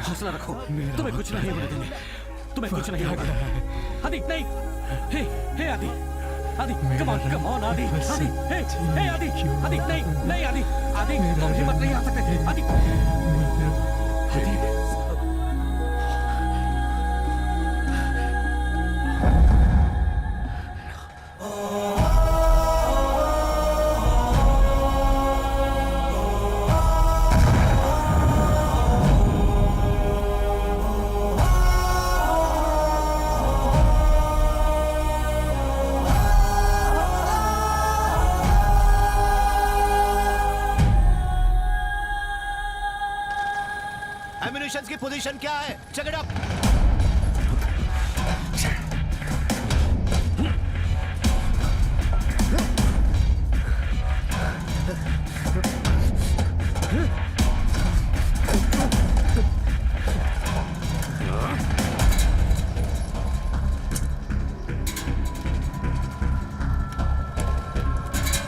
हौसला रखो, तुम्हें कुछ नहीं होने देंगे, तुम्हें कुछ नहीं होगा। आदि नहीं, हे हे आदि, आदि कम ऑन आदि, आदि हे आदि, आदि नहीं आदि, आदि तुम हिम्मत नहीं आ सकते आदि, आदि की पोजीशन क्या है? Check it up.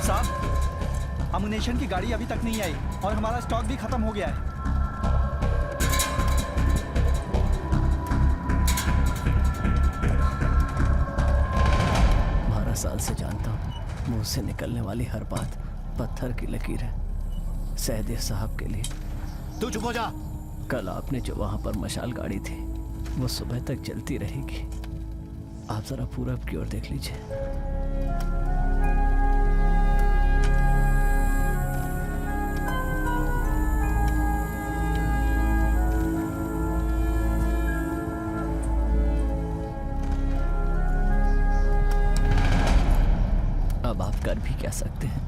साहब, अम्युनिशन की गाड़ी अभी तक नहीं आई और हमारा स्टॉक भी खत्म हो गया है। 12 साल से जानता हूँ, मुंह से निकलने वाली हर बात पत्थर की लकीर है। सैयद साहब के लिए। तू चुप हो जा। कल आपने जो वहां पर मशाल गाड़ी थी, वो सुबह तक जलती रहेगी। आप जरा पूरब की ओर देख लीजिए। अब आप कर भी क्या सकते हैं?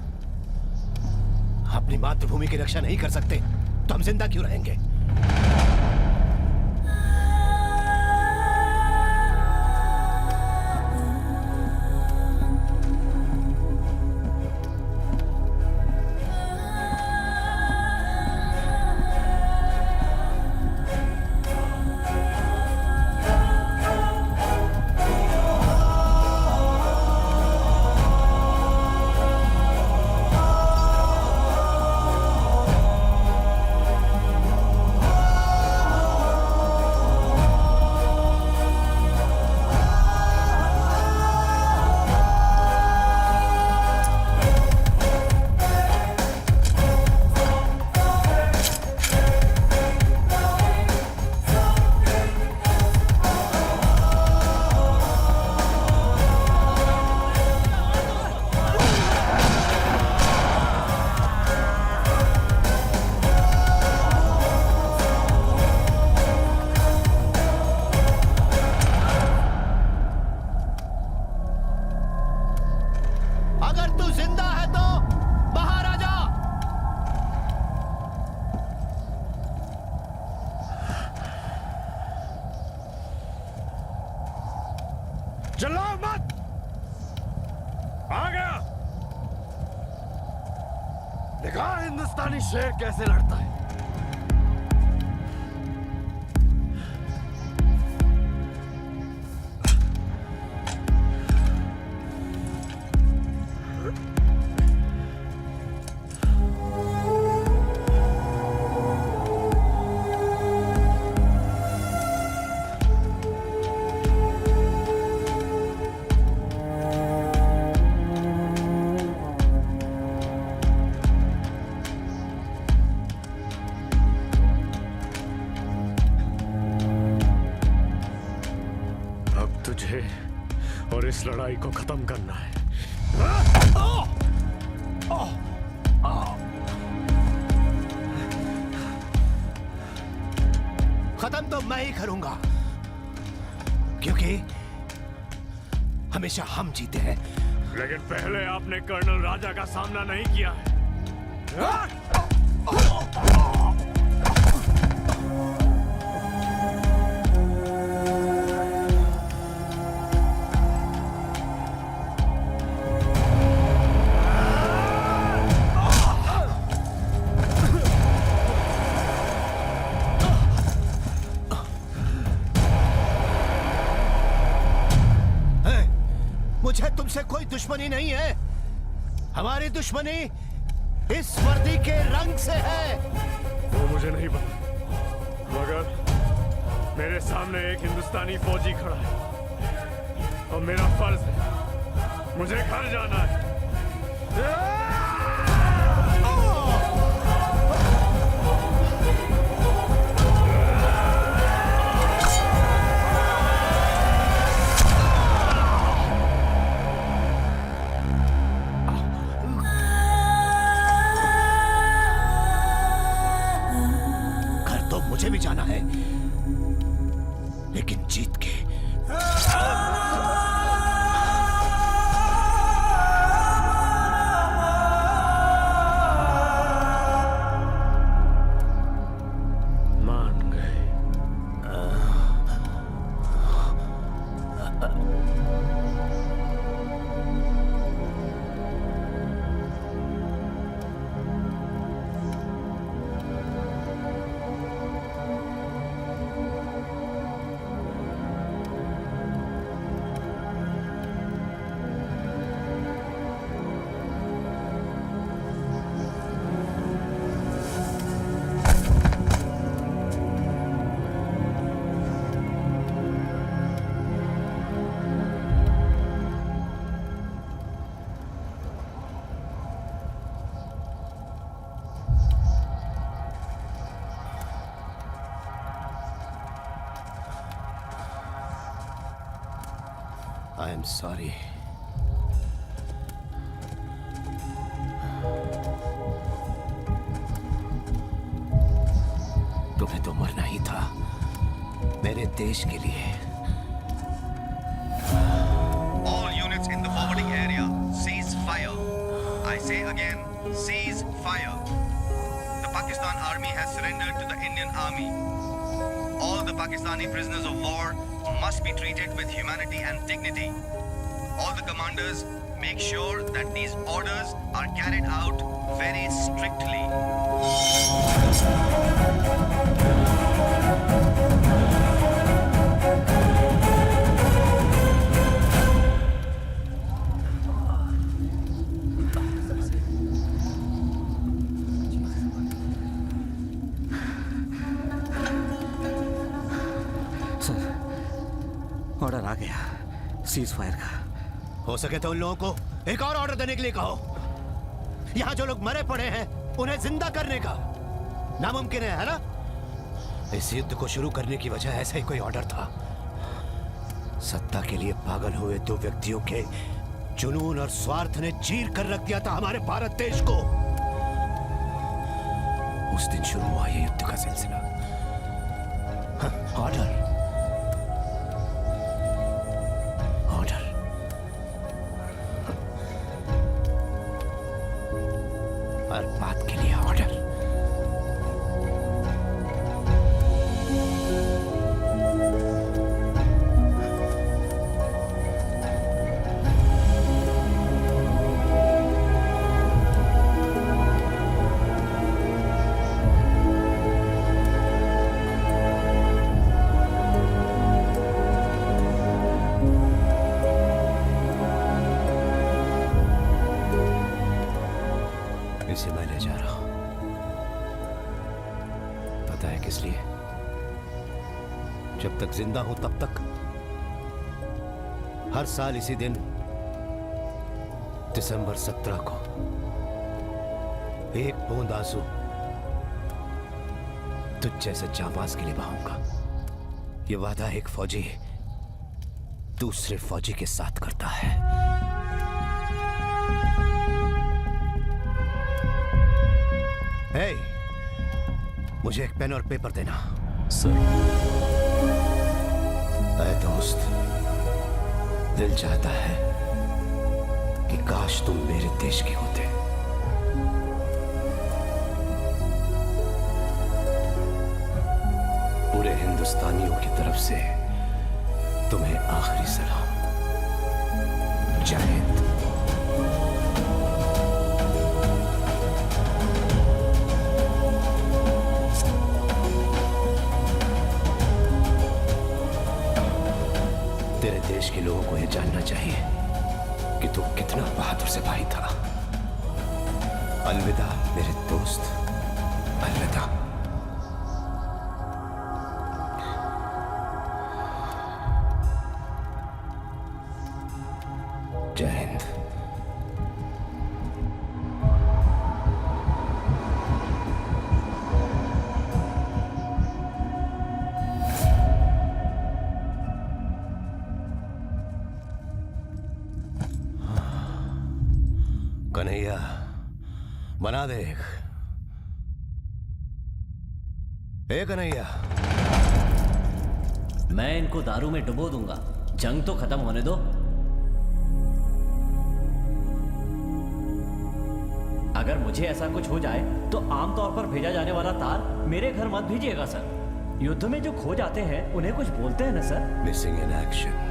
अपनी मातृभूमि की रक्षा नहीं कर सकते तो हम जिंदा क्यों रहेंगे? चिल्लाओ मत। आ गया। देखा हिंदुस्तानी शेर कैसे लड़ता है। मुझे और इस लड़ाई को खत्म करना है। खत्म तो मैं ही करूंगा, क्योंकि हमेशा हम जीते हैं। लेकिन पहले आपने कर्नल राजा का सामना नहीं किया है। मुझे तुमसे कोई दुश्मनी नहीं है। हमारी दुश्मनी इस वर्दी के रंग से है। वो मुझे नहीं पता, मगर मेरे सामने एक हिंदुस्तानी फौजी खड़ा है और मेरा फर्ज है, मुझे घर जाना है। मुझे भी जाना है, लेकिन जीत के। मान गए। I am sorry. तुम्हें तो मरना ही था मेरे देश के लिए। All units in the forwarding area, cease fire. I say again, cease fire. The Pakistan Army has surrendered to the Indian Army. All the Pakistani prisoners of war must be treated with humanity and dignity. All the commanders, make sure that these orders are carried out very strictly. Order आ गया cease fire का। हो सके तो उन लोगों को एक और ऑर्डर देने के लिए कहो। यहां जो लोग मरे पड़े हैं उन्हें जिंदा करने का नामुमकिन है ना? इस युद्ध को शुरू करने की वजह ऐसा ही कोई ऑर्डर था। सत्ता के लिए पागल हुए दो व्यक्तियों के जुनून और स्वार्थ ने चीर कर रख दिया था हमारे भारत देश को। उस दिन शुरू हुआ ये युद्ध का सिलसिला। ऑर्डर हर बात के लिए ऑर्डर। इसे मैं ले जा रहा हूं। पता है किस लिए? जब तक जिंदा हूं तब तक हर साल इसी दिन दिसंबर 17 को एक बूंद आंसू तुझ जैसे जाबाज के लिए बहाऊंगा। ये वादा एक फौजी दूसरे फौजी के साथ करता है। हे, मुझे एक पेन और पेपर देना। सर। ऐ दोस्त, दिल चाहता है कि काश तुम मेरे देश के होते। पूरे हिंदुस्तानियों की तरफ से तुम्हें आखिरी सलाम। जय हिंद। तेरे देश के लोगों को यह जानना चाहिए कि तू कितना बहादुर सिपाही था। अलविदा मेरे दोस्त, अलविदा। जय हिंद। कन्हैया, बना दे। ए कन्हैया, मैं इनको दारू में डुबो दूंगा। जंग तो खत्म होने दो। अगर मुझे ऐसा कुछ हो जाए तो आमतौर पर भेजा जाने वाला तार मेरे घर मत भेजिएगा सर। युद्ध में जो खो जाते हैं उन्हें कुछ बोलते हैं ना सर। Missing in action.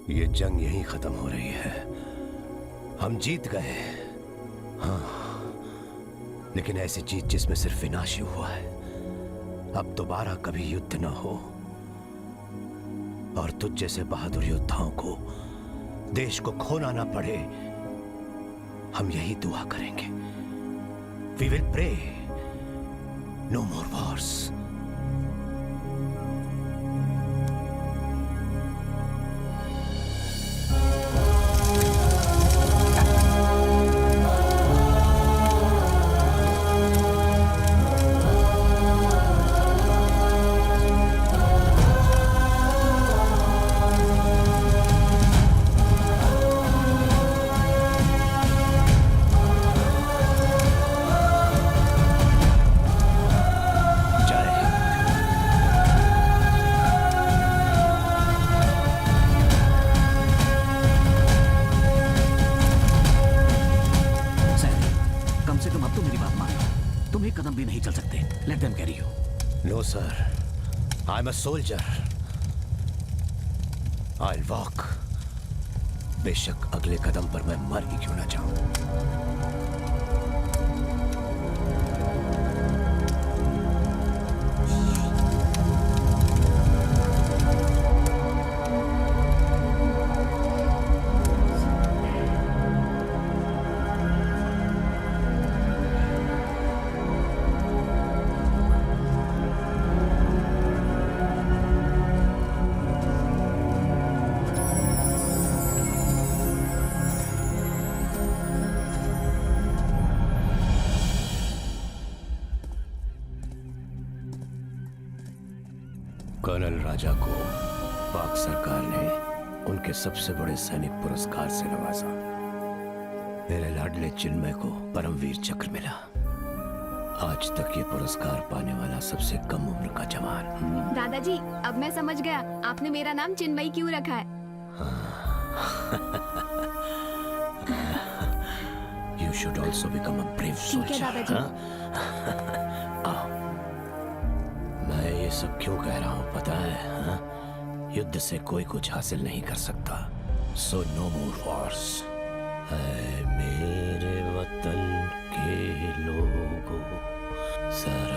ये जंग यहीं खत्म हो रही है। हम जीत गए, हाँ, लेकिन ऐसी जीत जिसमें सिर्फ विनाश ही हुआ है। अब दोबारा कभी युद्ध न हो और तुझ जैसे बहादुर योद्धाओं को देश को खोना ना पड़े, हम यही दुआ करेंगे। We will pray, no more wars. No, sir. I'm a soldier. I'll walk. बेशक अगले कदम पर मैं मर ही क्यों ना जाऊं। कर्नल राजा को पाक सरकार ने उनके सबसे बड़े सैनिक पुरस्कार से नवाजा। मेरे लाडले चिन्मय को परमवीर चक्र मिला। आज तक ये पुरस्कार पाने वाला सबसे कम उम्र का जवान। दादाजी, अब मैं समझ गया आपने मेरा नाम चिन्मयी क्यों रखा है। You should also become a brave soldier. ठीक है दादाजी। मैं ये सब क्यों कह रहा हूँ पता है, हाँ? युद्ध से कोई कुछ हासिल नहीं कर सकता। So no more wars. है मेरे वतन के लोगों, जरा